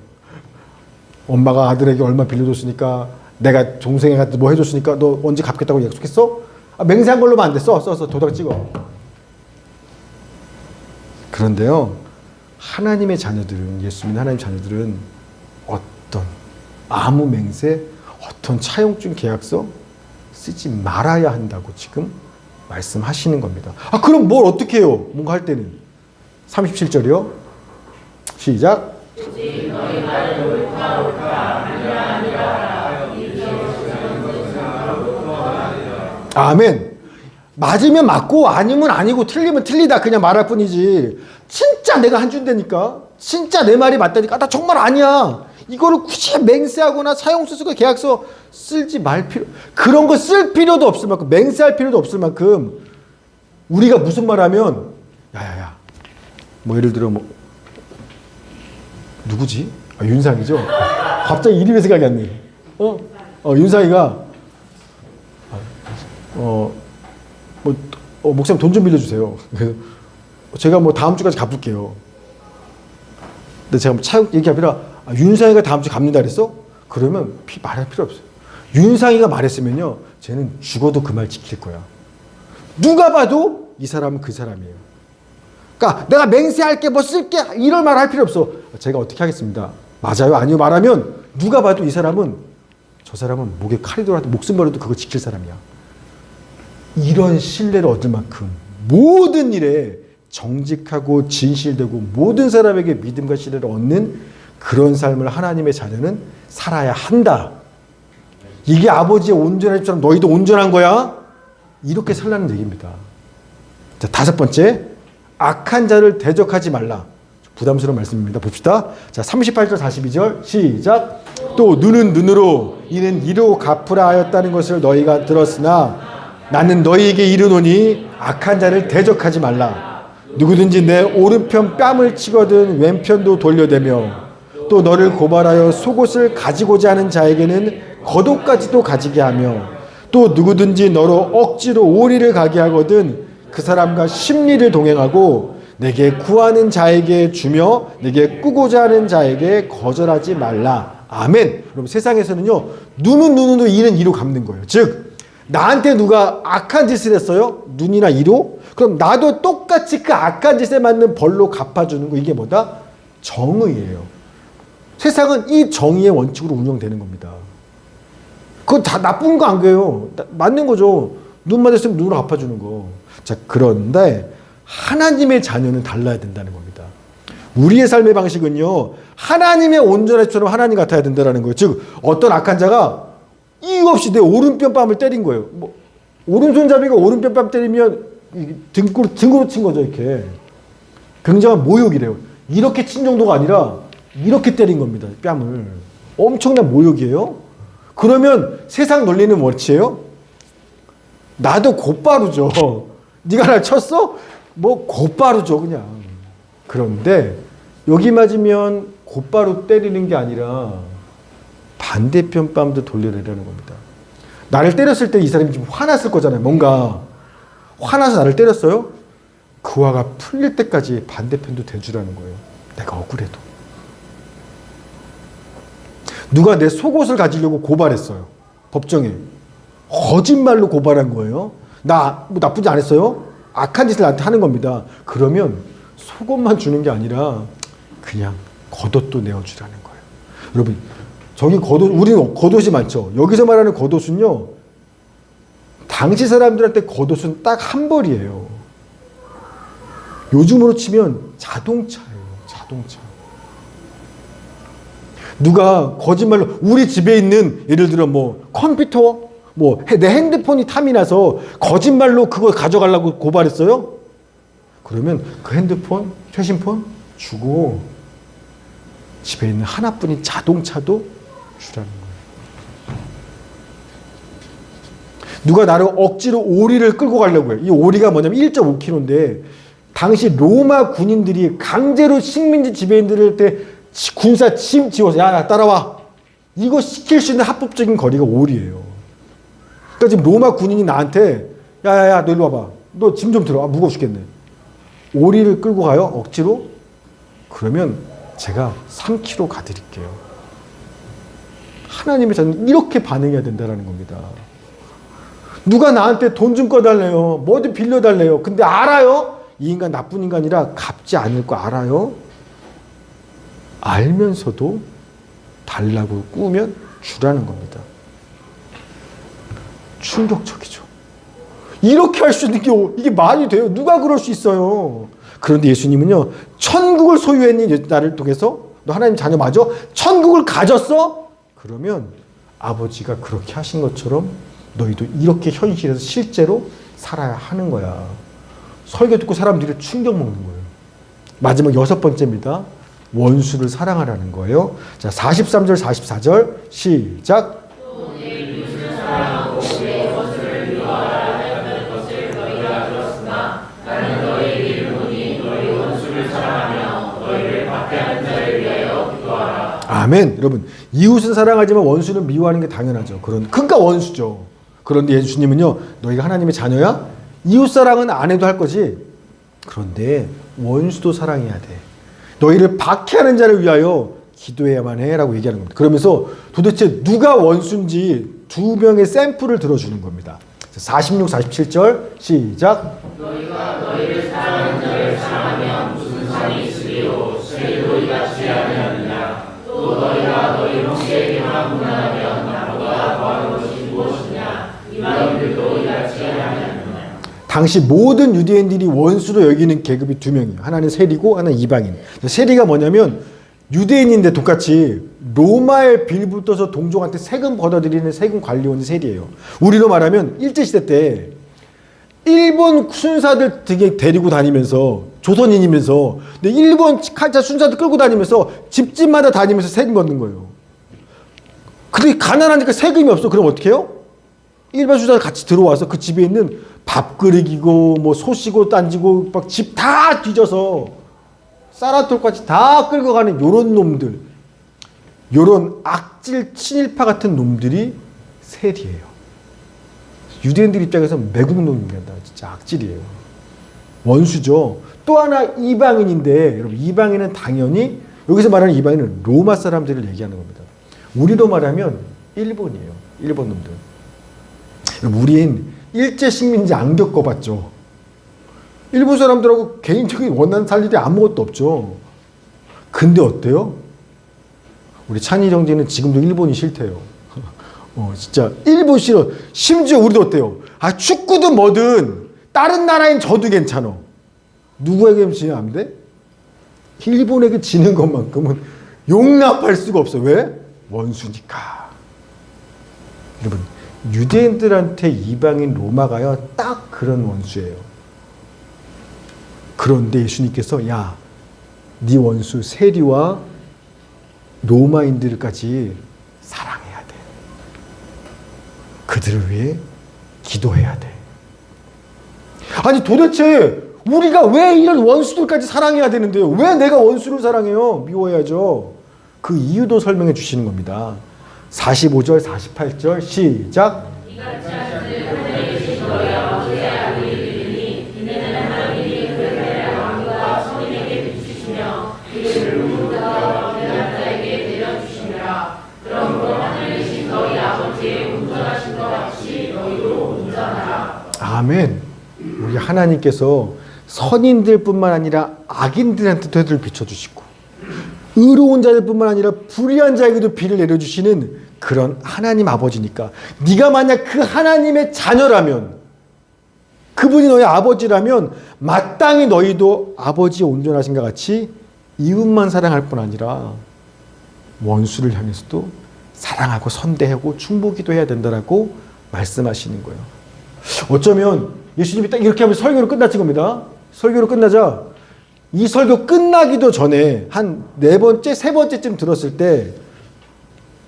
엄마가 아들에게 얼마 빌려줬으니까, 내가 동생한테 뭐 해줬으니까 너 언제 갚겠다고 약속했어? 맹세한 걸로만 안 돼. 써서 도장 찍어. 그런데요, 하나님의 자녀들은, 예수 믿는 하나님의 자녀들은 어떤 아무 맹세, 어떤 차용증 계약서 쓰지 말아야 한다고 지금 말씀하시는 겁니다. 그럼 뭘 어떻게 해요? 뭔가 할 때는. 37절이요. 시작. 아멘. 맞으면 맞고 아니면 아니고 틀리면 틀리다 그냥 말할 뿐이지, 진짜 내가 한 준다니까, 진짜 내 말이 맞다니까, 나 정말 아니야, 이거를 굳이 맹세하거나 사용서 쓰고 계약서 쓰지 말 필요, 그런 거 쓸 필요도 없을 만큼, 맹세할 필요도 없을 만큼, 우리가 무슨 말 하면 야야야, 뭐 예를 들어 뭐 누구지? 윤상이죠? 갑자기 이름이 생각이 안 나. 윤상이가 목사님 돈 좀 빌려주세요. 그래서 제가 뭐 다음 주까지 갚을게요. 근데 제가 뭐 차용 얘기하면 윤상이가 다음 주 갚는다 그랬어? 그러면 말할 필요 없어요. 윤상이가 말했으면요, 쟤는 죽어도 그 말 지킬 거야. 누가 봐도 이 사람은 그 사람이에요. 그러니까 내가 맹세할게, 뭐 쓸게, 이런 말 할 필요 없어. 제가 어떻게 하겠습니다. 맞아요, 아니요 말하면 누가 봐도 이 사람은, 저 사람은 목에 칼이 들어와도 목숨 버려도 그거 지킬 사람이야. 이런 신뢰를 얻을 만큼 모든 일에 정직하고 진실되고 모든 사람에게 믿음과 신뢰를 얻는 그런 삶을 하나님의 자녀는 살아야 한다. 이게 아버지의 온전한 집처럼 너희도 온전한 거야? 이렇게 살라는 얘기입니다. 자, 다섯 번째, 악한 자를 대적하지 말라. 부담스러운 말씀입니다. 봅시다. 자, 38절 42절 시작. 또 눈은 눈으로 이는 이로 갚으라 하였다는 것을 너희가 들었으나 나는 너희에게 이르노니 악한 자를 대적하지 말라. 누구든지 내 오른편 뺨을 치거든 왼편도 돌려대며 또 너를 고발하여 속옷을 가지고자 하는 자에게는 겉옷까지도 가지게 하며 또 누구든지 너로 억지로 오리를 가게 하거든 그 사람과 심리를 동행하고 내게 구하는 자에게 주며 내게 꾸고자 하는 자에게 거절하지 말라. 아멘. 여러분 세상에서는요. 눈은 눈으로 이는 이로 갚는 거예요. 즉 나한테 누가 악한 짓을 했어요. 눈이나 이로. 그럼 나도 똑같이 그 악한 짓에 맞는 벌로 갚아주는 거. 이게 뭐다? 정의예요. 세상은 이 정의의 원칙으로 운영되는 겁니다. 그건 다 나쁜 거 안 그래요. 맞는 거죠. 눈 맞았으면 눈으로 갚아주는 거. 자, 그런데 하나님의 자녀는 달라야 된다는 겁니다. 우리의 삶의 방식은요, 하나님의 온전한 처럼 하나님 같아야 된다는 거예요. 즉, 어떤 악한 자가 이유 없이 내 오른편뺨을 때린 거예요. 뭐, 오른손잡이가 오른편뺨 때리면 등으로 친 거죠, 이렇게. 굉장한 모욕이래요. 이렇게 친 정도가 아니라 이렇게 때린 겁니다, 뺨을. 엄청난 모욕이에요. 그러면 세상 논리는 뭐지예요? 나도 곧바로죠. 네가 날 쳤어? 뭐 곧바로죠, 그냥. 그런데 여기 맞으면 곧바로 때리는 게 아니라 반대편 뺨도 돌려내라는 겁니다. 나를 때렸을 때 이 사람이 좀 화났을 거잖아요. 뭔가 화나서 나를 때렸어요? 그 화가 풀릴 때까지 반대편도 대주라는 거예요. 내가 억울해도. 누가 내 속옷을 가지려고 고발했어요. 법정에. 거짓말로 고발한 거예요. 나 뭐 나쁘지 않았어요? 악한 짓을 나한테 하는 겁니다. 그러면 속옷만 주는 게 아니라 그냥 겉옷도 내어주라는 거예요. 여러분, 저기 겉옷, 우리는 겉옷이 많죠. 여기서 말하는 겉옷은요, 당시 사람들한테 겉옷은 딱 한 벌이에요. 요즘으로 치면 자동차예요. 자동차. 누가 거짓말로 우리 집에 있는 예를 들어 뭐 컴퓨터, 뭐 내 핸드폰이 탐이 나서 거짓말로 그거 가져가려고 고발했어요? 그러면 그 핸드폰, 최신폰 주고 집에 있는 하나뿐인 자동차도 주라는 거예요. 누가 나를 억지로 오리를 끌고 가려고 해요. 이 오리가 뭐냐면 1.5kg인데 당시 로마 군인들이 강제로 식민지 지배인들을 때 군사 침 지워서 야 따라와. 이거 시킬 수 있는 합법적인 거리가 오리예요. 그러니까 지금 로마 군인이 나한테 야야야 너 일로 와봐. 너 짐 좀 들어. 무거워 죽겠네. 오리를 끌고 가요? 억지로? 그러면 제가 3kg 가드릴게요. 하나님의 자녀는 이렇게 반응해야 된다는 겁니다. 누가 나한테 돈 좀 꺼달래요. 뭐 좀 빌려달래요. 근데 알아요? 이 인간 나쁜 인간이라 갚지 않을 거 알아요? 알면서도 달라고 꾸면 주라는 겁니다. 충격적이죠. 이렇게 할 수 있는 게 이게 말이 돼요? 누가 그럴 수 있어요? 그런데 예수님은요, 천국을 소유했니? 나를 통해서? 너 하나님 자녀 맞아? 천국을 가졌어? 그러면 아버지가 그렇게 하신 것처럼 너희도 이렇게 현실에서 실제로 살아야 하는 거야. 설교 듣고 사람들이 충격 먹는 거예요. 마지막 6번째입니다. 원수를 사랑하라는 거예요. 자, 43절, 44절 시작. 아멘. 여러분, 이웃은 사랑하지만 원수는 미워하는 게 당연하죠. 그러니까 원수죠. 그런데 예수님은요, 너희가 하나님의 자녀야? 이웃 사랑은 안 해도 할 거지. 그런데 원수도 사랑해야 돼. 너희를 박해하는 자를 위하여 기도해야만 해라고 얘기하는 겁니다. 그러면서 도대체 누가 원수인지 두 명의 샘플을 들어주는 겁니다. 46, 47절 시작. 너희가 너희를 사랑하는 자를 사랑하면 무슨 상이 있으리요? 죄도 이같이 아니하느냐? 또 너희가 너희 형제에게만 무난하면 나보다 더하는 것이 무엇이냐? 이방인들도 이같이 아니하느냐? 당시 모든 유대인들이 원수로 여기는 계급이 두 명이에요. 하나는 세리고 하나는 이방인. 세리가 뭐냐면 유대인인데 똑같이 로마에 빌붙어서 동족한테 세금 걷어들이는 세금 관리원이 세리예요. 우리로 말하면 일제시대 때 일본 순사들 되게 데리고 다니면서 조선인이면서 근데 일본 칼자 순사들 끌고 다니면서 집집마다 다니면서 세금 걷는 거예요. 근데 가난하니까 세금이 없어. 그럼 어떻게 해요? 일반 순사들 같이 들어와서 그 집에 있는 밥그릇이고 뭐 소시고 딴지고 막 집 다 뒤져서 쌀아톨까지 다 끌고 가는 요런 놈들, 요런 악질 친일파 같은 놈들이 세리예요. 유대인들 입장에서 매국노입니다. 진짜 악질이에요. 원수죠. 또 하나 이방인인데 여러분 이방인은 당연히 여기서 말하는 이방인은 로마 사람들을 얘기하는 겁니다. 우리로 말하면 일본이에요. 일본 놈들. 여러분 우린 일제 식민지 안 겪어봤죠. 일본 사람들하고 개인적인 원한 살 일이 아무것도 없죠. 근데 어때요? 우리 찬희 형제는 지금도 일본이 싫대요. 진짜 일본 싫어. 심지어 우리도 어때요? 축구든 뭐든 다른 나라인 저도 괜찮아. 누구에게 지면 안 돼? 일본에게 지는 것만큼은 용납할 수가 없어. 왜? 원수니까. 여러분 유대인들한테 이방인 로마가요 딱 그런 원수예요. 그런데 예수님께서 야, 네 원수 세리와 로마인들까지 사랑해야 돼. 그들을 위해 기도해야 돼. 아니 도대체 우리가 왜 이런 원수들까지 사랑해야 되는데요? 왜 내가 원수를 사랑해요? 미워해야죠. 그 이유도 설명해 주시는 겁니다. 45절 48절 시작. 아멘. 우리 하나님께서 선인들뿐만 아니라 악인들한테도 해를 비춰주시고 의로운 자들뿐만 아니라 불의한 자에게도 비를 내려주시는 그런 하나님 아버지니까 네가 만약 그 하나님의 자녀라면 그분이 너의 아버지라면 마땅히 너희도 아버지의 온전하신과 같이 이웃만 사랑할 뿐 아니라 원수를 향해서도 사랑하고 선대하고 충복기도 해야 된다라고 말씀하시는 거예요. 어쩌면 예수님이 딱 이렇게 하면 설교를 끝났지 겁니다. 설교를 끝나자 이 설교 끝나기도 전에 한 네 번째, 세 번째쯤 들었을 때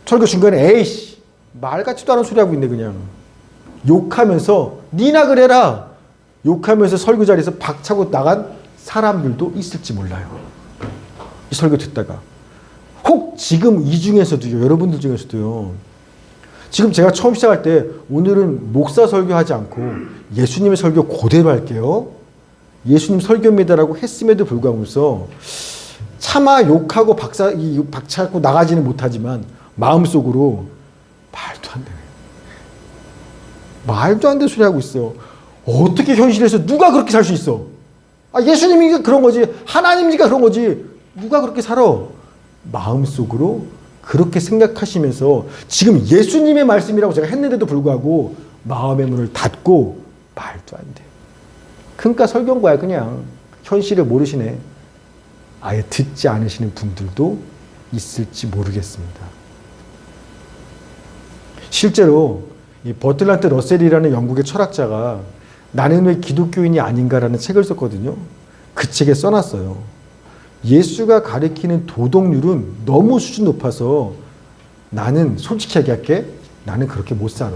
설교 중간에 에이씨 말 같지도 않은 소리 하고 있네 그냥 욕하면서 니나 그래라 욕하면서 설교 자리에서 박차고 나간 사람들도 있을지 몰라요. 이 설교 듣다가 혹 지금 이 중에서도요 여러분들 중에서도요 지금 제가 처음 시작할 때 오늘은 목사 설교하지 않고 예수님의 설교 그대로 할게요. 예수님 설교입니다라고 했음에도 불구하고 차마 욕하고 박차고 나가지는 못하지만 마음속으로 말도 안 되네. 말도 안 되는 소리 하고 있어. 어떻게 현실에서 누가 그렇게 살 수 있어? 예수님이니까 그런 거지. 하나님이니까 그런 거지. 누가 그렇게 살아? 마음속으로 그렇게 생각하시면서 지금 예수님의 말씀이라고 제가 했는데도 불구하고 마음의 문을 닫고 말도 안 돼. 그러니까 설교인 거야 그냥. 현실을 모르시네. 아예 듣지 않으시는 분들도 있을지 모르겠습니다. 실제로 이 버틀란트 러셀이라는 영국의 철학자가 나는 왜 기독교인이 아닌가라는 책을 썼거든요. 그 책에 써놨어요. 예수가 가리키는 도덕률은 너무 수준 높아서 나는 솔직히 얘기할게. 나는 그렇게 못 살아.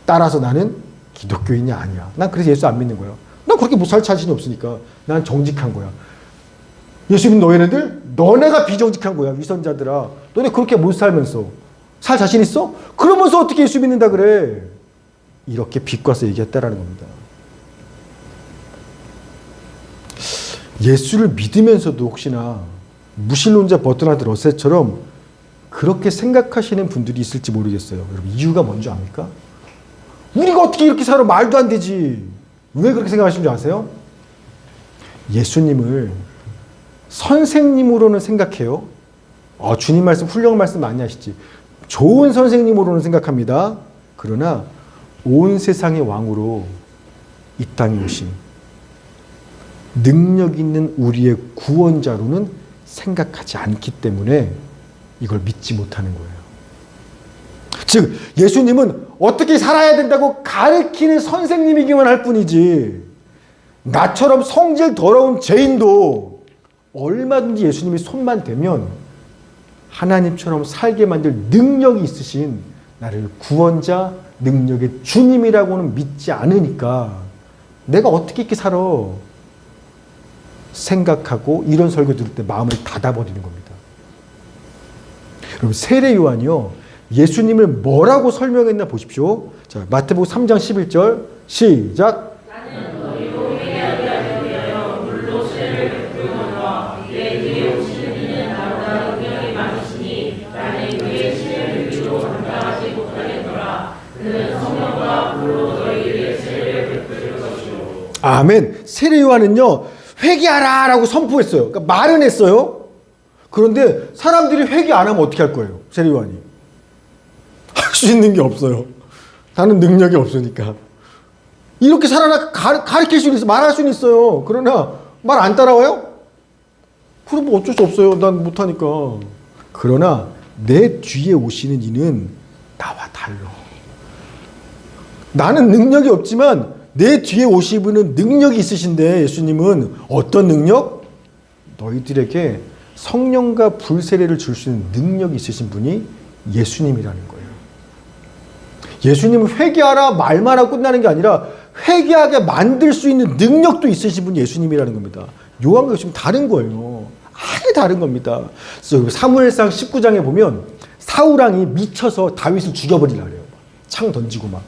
따라서 나는 기독교인이 아니야. 난 그래서 예수 안 믿는 거야. 난 그렇게 못 살 자신이 없으니까. 난 정직한 거야. 예수 믿는 너희네들? 너네가 비정직한 거야. 위선자들아. 너네 그렇게 못 살면서 살 자신 있어? 그러면서 어떻게 예수 믿는다 그래? 이렇게 비꼬아서 얘기했다라는 겁니다. 예수를 믿으면서도 혹시나 무신론자 버트란트 러셀처럼 그렇게 생각하시는 분들이 있을지 모르겠어요. 여러분 이유가 뭔지 압니까? 우리가 어떻게 이렇게 살아? 말도 안 되지. 왜 그렇게 생각하시는 줄 아세요? 예수님을 선생님으로는 생각해요. 주님 말씀 훌륭한 말씀 많이 하시지. 좋은 선생님으로는 생각합니다. 그러나 온 세상의 왕으로 이 땅에 오신 능력 있는 우리의 구원자로는 생각하지 않기 때문에 이걸 믿지 못하는 거예요. 즉 예수님은 어떻게 살아야 된다고 가르치는 선생님이기만 할 뿐이지 나처럼 성질 더러운 죄인도 얼마든지 예수님이 손만 대면 하나님처럼 살게 만들 능력이 있으신 나를 구원자 능력의 주님이라고는 믿지 않으니까 내가 어떻게 이렇게 살아 생각하고 이런 설교 들을 때 마음을 닫아버리는 겁니다. 여러분 세례 요한이요 예수님을 뭐라고 설명했나 보십시오. 자, 마태복음 3장 11절 시작. 나는 너희로 회개하게 하기 위하여 아멘. 세례 요한은요, 회개하라 라고 선포했어요. 그러니까 말은 했어요. 그런데 사람들이 회개 안 하면 어떻게 할 거예요? 세례 요한이 할 수 있는 게 없어요. 나는 능력이 없으니까. 이렇게 살아라 가르칠 수는 있어, 말할 수는 있어요. 그러나 말 안 따라와요? 그럼 뭐 어쩔 수 없어요. 난 못하니까. 그러나 내 뒤에 오시는 이는 나와 달라. 나는 능력이 없지만 내 뒤에 오신 분은 능력이 있으신데, 예수님은 어떤 능력? 너희들에게 성령과 불세례를 줄 수 있는 능력이 있으신 분이 예수님이라는 거예요. 예수님은 회개하라 말만 하고 끝나는 게 아니라 회개하게 만들 수 있는 능력도 있으신 분이 예수님이라는 겁니다. 요한과 지금 다른 거예요. 아예 다른 겁니다. 그래서 사무엘상 19장에 보면 사울왕이 미쳐서 다윗을 죽여버리려고 해요. 창 던지고 막.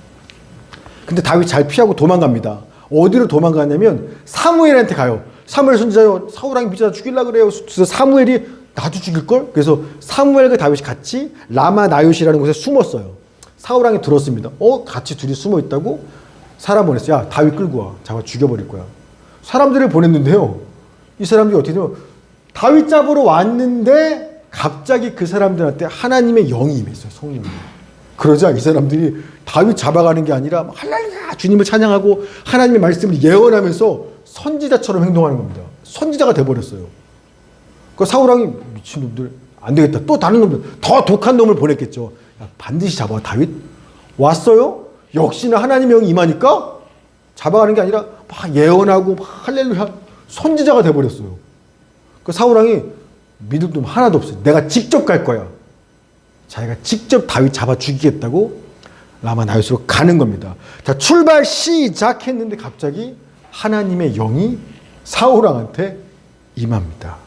근데 다윗 잘 피하고 도망갑니다. 어디로 도망가냐면 사무엘한테 가요. 사무엘 선지자요, 사울왕이 미쳐서 죽이려고 그래요. 그래서 사무엘이 나도 죽일걸? 그래서 사무엘과 다윗이 같이 라마 나요시라는 곳에 숨었어요. 사울왕이 들었습니다. 같이 둘이 숨어 있다고? 사람 보냈어요. 야, 다윗 끌고 와. 잡아 죽여버릴 거야. 사람들을 보냈는데요. 이 사람들이 어떻게 되면 다윗 잡으러 왔는데 갑자기 그 사람들한테 하나님의 영이 임했어요. 성령이. 그러자 이 사람들이 다윗 잡아가는 게 아니라 할렐루야 주님을 찬양하고 하나님의 말씀을 예언하면서 선지자처럼 행동하는 겁니다. 선지자가 돼버렸어요. 그 사울왕이 미친놈들 안 되겠다. 또 다른 놈들, 더 독한 놈을 보냈겠죠. 야, 반드시 잡아. 다윗 왔어요? 역시나 하나님의 영이 임하니까 잡아가는 게 아니라 막 예언하고 막 할렐루야 선지자가 돼버렸어요. 그 사울왕이 믿을 놈 하나도 없어요. 내가 직접 갈 거야. 자기가 직접 다윗 잡아 죽이겠다고 라마 나요스로 가는 겁니다. 자, 출발 시작했는데 갑자기 하나님의 영이 사울왕한테 임합니다.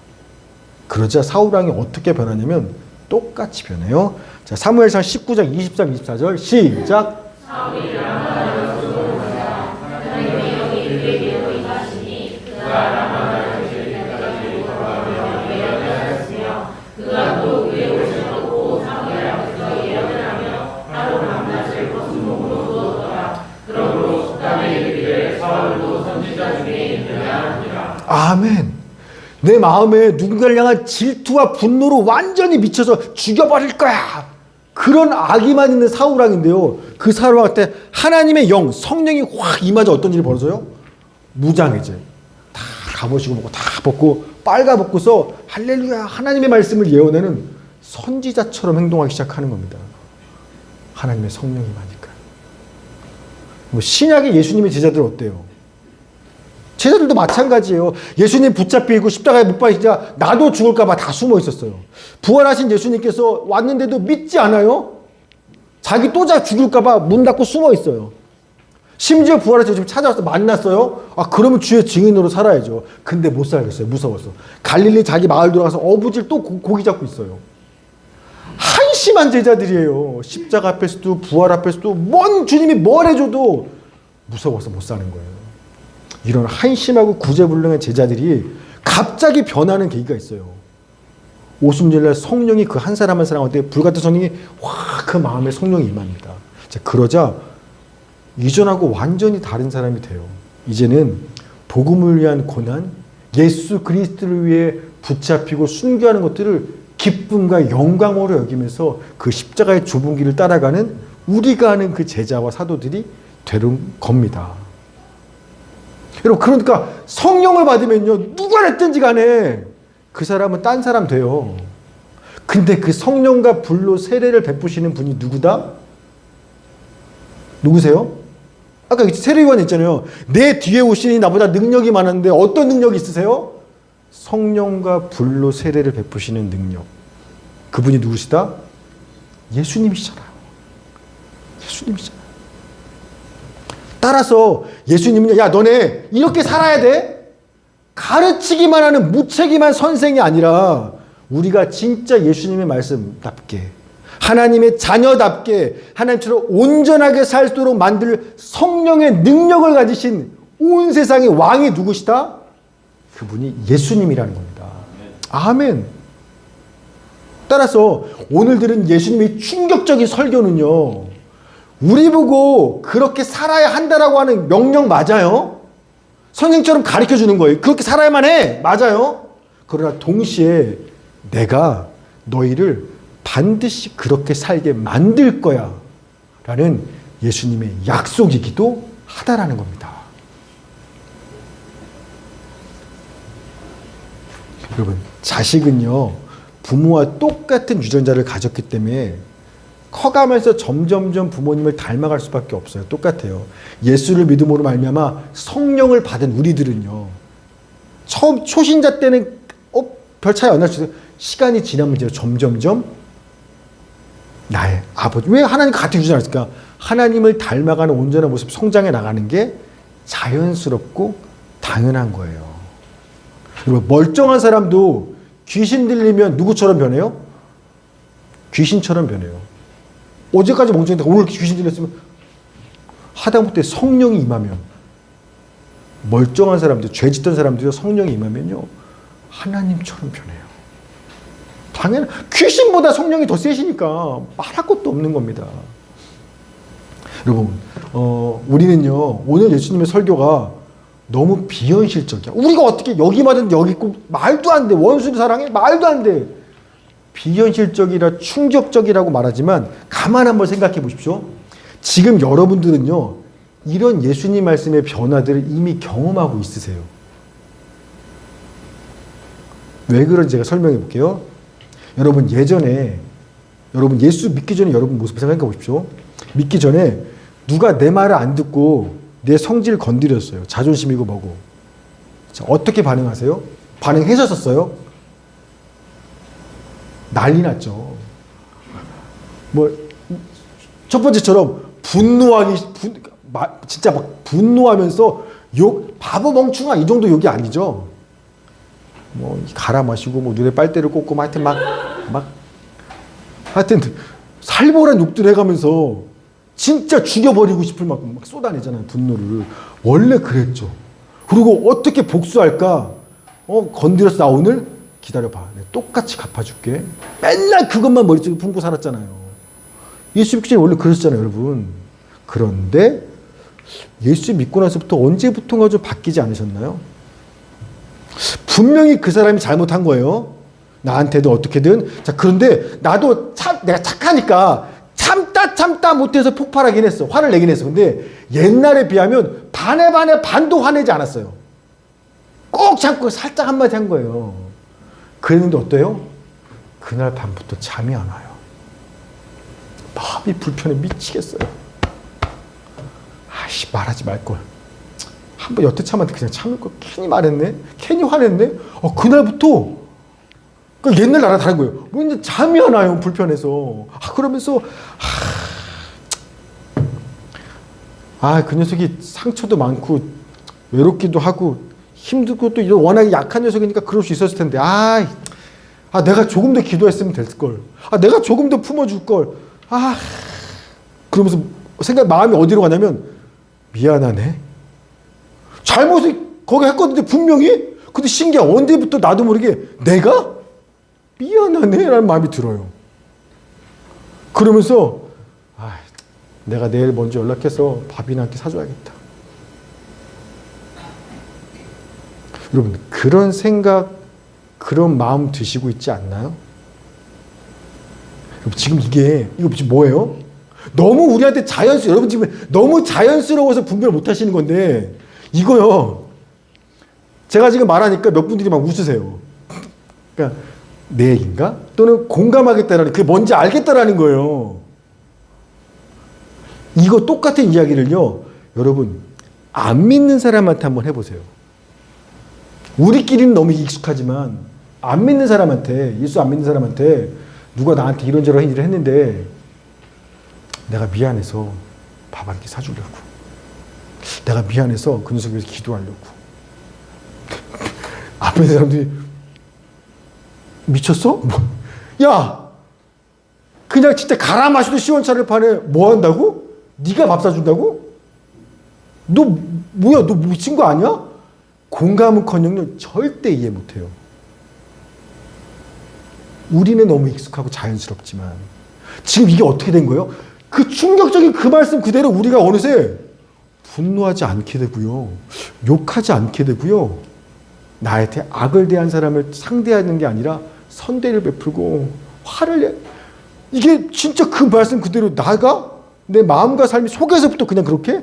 그러자 사울왕이 어떻게 변하냐면 똑같이 변해요. 자, 사무엘상 19장 23, 24절 시작. 사울이 라마 나요스로 오자 하나님의 영이 그에게로 임하시니 그가 라마 나요스에 이르기까지 걸어가며 예언을 하였으며 그가 또 그의 옷을 벗고 사무엘 앞에서 예언을 하며 바로 밤낮을 벗은 몸으로 누웠더라. 그러므로 숙담에 이르기를 사울도 선지자 중에 있느냐 하니라. 아멘. 내 마음에 누군가를 향한 질투와 분노로 완전히 미쳐서 죽여버릴 거야. 그런 악의만 있는 사울왕인데요. 그 사울왕한테 하나님의 영, 성령이 확 임하자 어떤 일이 벌어져요? 무장해제. 다 갑옷이고 뭐고 다 벗고 빨가벗고서 할렐루야 하나님의 말씀을 예언하는 선지자처럼 행동하기 시작하는 겁니다. 하나님의 성령이 임하니까. 신약의 예수님의 제자들 어때요? 제자들도 마찬가지예요. 예수님 붙잡히고 십자가에 못 박히자 나도 죽을까 봐 다 숨어 있었어요. 부활하신 예수님께서 왔는데도 믿지 않아요? 자기 또 죽을까 봐 문 닫고 숨어 있어요. 심지어 부활하신 예수님 찾아와서 만났어요. 그러면 주의 증인으로 살아야죠. 근데 못 살겠어요. 무서워서. 갈릴리 자기 마을 들어가서 어부질 또 고기 잡고 있어요. 한심한 제자들이에요. 십자가 앞에서도 부활 앞에서도 뭔 주님이 뭘 해줘도 무서워서 못 사는 거예요. 이런 한심하고 구제불능한 제자들이 갑자기 변하는 계기가 있어요. 오순절날 성령이 그 한 사람 한 사람한테 불같은 성령이 확 그 마음에 성령이 임합니다. 자, 그러자 이전하고 완전히 다른 사람이 돼요. 이제는 복음을 위한 고난, 예수 그리스도를 위해 붙잡히고 순교하는 것들을 기쁨과 영광으로 여기면서 그 십자가의 좁은 길을 따라가는 우리가 아는 그 제자와 사도들이 되는 겁니다. 여러분, 그러니까 성령을 받으면요, 누가 됐든지 간에 그 사람은 딴 사람 돼요. 근데 그 성령과 불로 세례를 베푸시는 분이 누구다? 누구세요? 아까 세례 요한 있잖아요. 내 뒤에 오시니 나보다 능력이 많은데 어떤 능력이 있으세요? 성령과 불로 세례를 베푸시는 능력. 그분이 누구시다? 예수님이시잖아요. 예수님이시잖아요. 따라서 예수님은 야 너네 이렇게 살아야 돼? 가르치기만 하는 무책임한 선생이 아니라 우리가 진짜 예수님의 말씀답게 하나님의 자녀답게 하나님처럼 온전하게 살도록 만들 성령의 능력을 가지신 온 세상의 왕이 누구시다? 그분이 예수님이라는 겁니다. 아멘. 따라서 오늘 들은 예수님의 충격적인 설교는요, 우리 보고 그렇게 살아야 한다라고 하는 명령 맞아요. 선생처럼 가르쳐 주는 거예요. 그렇게 살아야만 해. 맞아요. 그러나 동시에 내가 너희를 반드시 그렇게 살게 만들 거야 라는 예수님의 약속이기도 하다라는 겁니다. 여러분, 자식은요 부모와 똑같은 유전자를 가졌기 때문에 커가면서 점점점 부모님을 닮아갈 수밖에 없어요. 똑같아요. 예수를 믿음으로 말미암아 성령을 받은 우리들은요 처음 초신자 때는 별 차이 안 날 수 있어요. 시간이 지나면 점점점 나의 아버지, 왜 하나님과 같은 유전자가 있을까? 하나님을 닮아가는 온전한 모습 성장해 나가는 게 자연스럽고 당연한 거예요. 여러분, 멀쩡한 사람도 귀신 들리면 누구처럼 변해요? 귀신처럼 변해요. 어제까지 멍청했다가 오늘 귀신 들렸으면 하다못해 성령이 임하면, 멀쩡한 사람들, 죄 짓던 사람들이 성령이 임하면요 하나님처럼 변해요. 당연히 귀신보다 성령이 더 세시니까 말할 것도 없는 겁니다. 여러분, 우리는요 오늘 예수님의 설교가 너무 비현실적이야. 우리가 어떻게 여기마든 여기 있고 말도 안 돼. 원수를 사랑해? 말도 안 돼. 비현실적이라 충격적이라고 말하지만 가만 한번 생각해 보십시오. 지금 여러분들은요 이런 예수님 말씀의 변화들을 이미 경험하고 있으세요. 왜 그런지 제가 설명해 볼게요. 여러분, 예전에 여러분 예수 믿기 전에 여러분 모습을 생각해 보십시오. 믿기 전에 누가 내 말을 안 듣고 내 성질을 건드렸어요. 자존심이고 뭐고. 자, 어떻게 반응하세요? 반응하셨었어요? 난리 났죠. 첫 번째처럼 진짜 막 분노하면서 욕, 바보 멍충아 이 정도 욕이 아니죠. 갈아 마시고 눈에 빨대를 꽂고 하여튼 살벌한 욕들 해가면서 진짜 죽여버리고 싶을 만큼 막 쏟아내잖아요. 분노를. 원래 그랬죠. 그리고 어떻게 복수할까? 건드렸어. 나 오늘 기다려봐. 내가 똑같이 갚아줄게. 맨날 그것만 머릿속에 품고 살았잖아요. 예수 믿기 전에 원래 그랬잖아요, 여러분. 그런데 예수 믿고 나서부터 언제부턴가 좀 바뀌지 않으셨나요? 분명히 그 사람이 잘못한 거예요. 나한테도 어떻게든. 자, 그런데 나도 내가 착하니까 참다 못해서 폭발하긴 했어. 화를 내긴 했어. 근데 옛날에 비하면 반도 화내지 않았어요. 꼭 참고 살짝 한마디 한 거예요. 그랬는데 어때요? 그날 밤부터 잠이 안 와요. 마음이 불편해 미치겠어요. 아이씨, 말하지 말걸. 한번 여태 참았는데 그냥 참을 걸 괜히 말했네? 괜히 화냈네? 그날부터 옛날 나랑 다른 거예요. 이제 잠이 안 와요. 불편해서. 그러면서 그 녀석이 상처도 많고 외롭기도 하고 힘들고 또 워낙에 약한 녀석이니까 그럴 수 있었을 텐데 내가 조금 더 기도했으면 됐을걸. 내가 조금 더 품어줄걸. 그러면서 마음이 어디로 가냐면 미안하네. 잘못을 거기 했거든요. 분명히. 근데 신기한 언제부터 나도 모르게 내가 미안하네 라는 마음이 들어요. 그러면서 내가 내일 먼저 연락해서 밥이나 한 끼 사줘야겠다. 여러분, 그런 생각, 그런 마음 드시고 있지 않나요? 지금 이거 지금 뭐예요? 너무 우리한테 여러분 지금 너무 자연스러워서 분별 못 하시는 건데, 이거요. 제가 지금 말하니까 몇 분들이 막 웃으세요. 그러니까 내 얘기인가? 또는 공감하겠다라는, 그게 뭔지 알겠다라는 거예요. 이거 똑같은 이야기를요, 여러분, 안 믿는 사람한테 한번 해보세요. 우리끼리는 너무 익숙하지만, 안 믿는 사람한테, 예수 안 믿는 사람한테, 누가 나한테 이런저런 일을 했는데, 내가 미안해서 밥 한 끼 사주려고. 내가 미안해서 그 녀석 위해서 기도하려고. 앞에 있는 사람들이, 미쳤어? 야! 그냥 진짜 갈아 마셔도 시원찮을 판에 뭐 한다고? 네가 밥 사준다고? 너 뭐야? 너 미친 거 아니야? 공감은커녕 절대 이해 못해요. 우리는 너무 익숙하고 자연스럽지만 지금 이게 어떻게 된 거예요? 그 충격적인 그 말씀 그대로 우리가 어느새 분노하지 않게 되고요. 욕하지 않게 되고요. 나한테 악을 대한 사람을 상대하는 게 아니라 선대를 베풀고 화를 내. 이게 진짜 그 말씀 그대로 나가 내 마음과 삶이 속에서부터 그냥 그렇게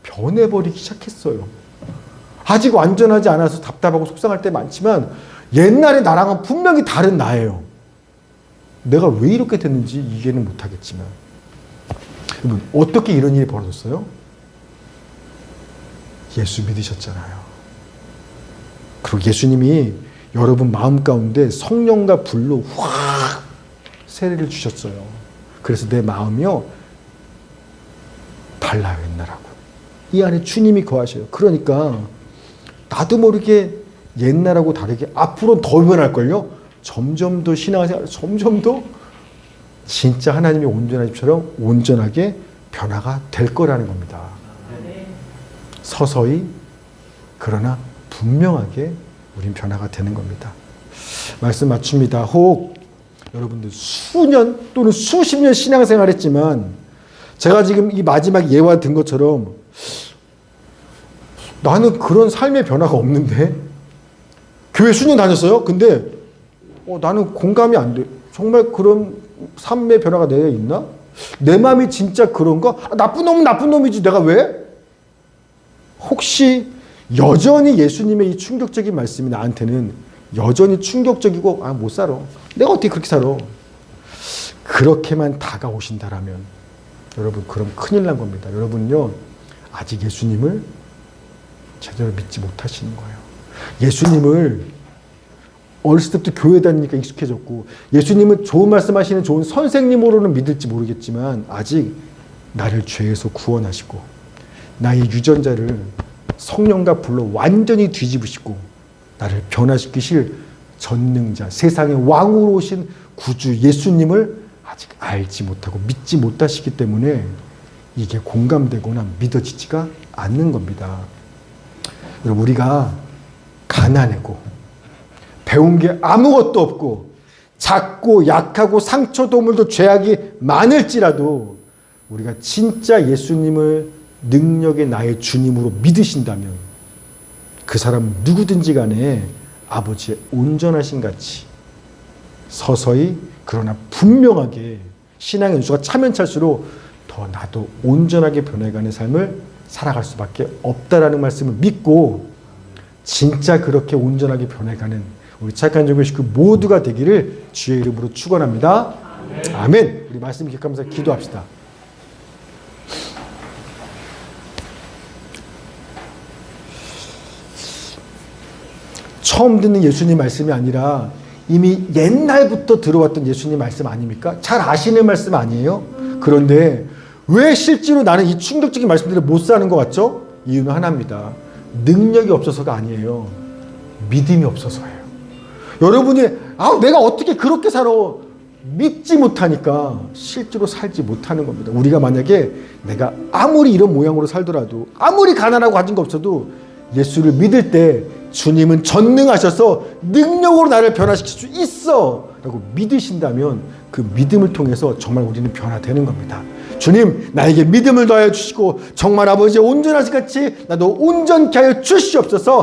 변해버리기 시작했어요. 아직 완전하지 않아서 답답하고 속상할 때 많지만 옛날에 나랑은 분명히 다른 나예요. 내가 왜 이렇게 됐는지 이해는 못하겠지만 여러분 어떻게 이런 일이 벌어졌어요? 예수 믿으셨잖아요. 그리고 예수님이 여러분 마음 가운데 성령과 불로 확 세례를 주셨어요. 그래서 내 마음이요 달라요 옛날하고. 이 안에 주님이 거하셔요. 그러니까 나도 모르게 옛날하고 다르게 앞으로 더 변할걸요. 점점 더 신앙생활 점점 더 진짜 하나님의 온전한 집처럼 온전하게 변화가 될 거라는 겁니다. 서서히 그러나 분명하게 우린 변화가 되는 겁니다. 말씀 맞춥니다. 혹 여러분들 수년 또는 수십 년 신앙생활 했지만 제가 지금 이 마지막 예화 든 것처럼 나는 그런 삶의 변화가 없는데 교회 수년 다녔어요. 근데 나는 공감이 안 돼. 정말 그런 삶의 변화가 내에 있나? 내 마음이 진짜 그런가? 나쁜 놈은 나쁜 놈이지 내가 왜? 혹시 여전히 예수님의 이 충격적인 말씀이 나한테는 여전히 충격적이고 못 살아. 내가 어떻게 그렇게 살아? 그렇게만 다가오신다라면 여러분 그럼 큰일 난 겁니다. 여러분요 아직 예수님을 제대로 믿지 못하시는 거예요. 예수님을 어렸을 때부터 교회 다니니까 익숙해졌고 예수님은 좋은 말씀하시는 좋은 선생님으로는 믿을지 모르겠지만 아직 나를 죄에서 구원하시고 나의 유전자를 성령과 불로 완전히 뒤집으시고 나를 변화시키실 전능자 세상의 왕으로 오신 구주 예수님을 아직 알지 못하고 믿지 못하시기 때문에 이게 공감되거나 믿어지지가 않는 겁니다. 여러분 우리가 가난하고 배운 게 아무것도 없고 작고 약하고 상처도 물도 죄악이 많을지라도 우리가 진짜 예수님을 능력의 나의 주님으로 믿으신다면 그 사람 누구든지 간에 아버지의 온전하신 같이 서서히 그러나 분명하게 신앙의 연수가 차면 찰수록 더 나도 온전하게 변해가는 삶을 살아갈 수밖에 없다라는 말씀을 믿고 진짜 그렇게 온전하게 변해가는 우리 착한 종교 식구 모두가 되기를 주의 이름으로 축원합니다. 아멘. 우리 말씀 기억하면서 기도합시다. 처음 듣는 예수님 말씀이 아니라 이미 옛날부터 들어왔던 예수님 말씀 아닙니까? 잘 아시는 말씀 아니에요? 그런데 왜 실제로 나는 이 충격적인 말씀들을 못 사는 것 같죠? 이유는 하나입니다. 능력이 없어서가 아니에요. 믿음이 없어서예요. 여러분이 내가 어떻게 그렇게 살아 믿지 못하니까 실제로 살지 못하는 겁니다. 우리가 만약에 내가 아무리 이런 모양으로 살더라도 아무리 가난하고 가진 거 없어도 예수를 믿을 때 주님은 전능하셔서 능력으로 나를 변화시킬 수 있어 라고 믿으신다면 그 믿음을 통해서 정말 우리는 변화되는 겁니다. 주님 나에게 믿음을 더하여 주시고 정말 아버지의 온전하신 같이 나도 온전케 하여 주시옵소서.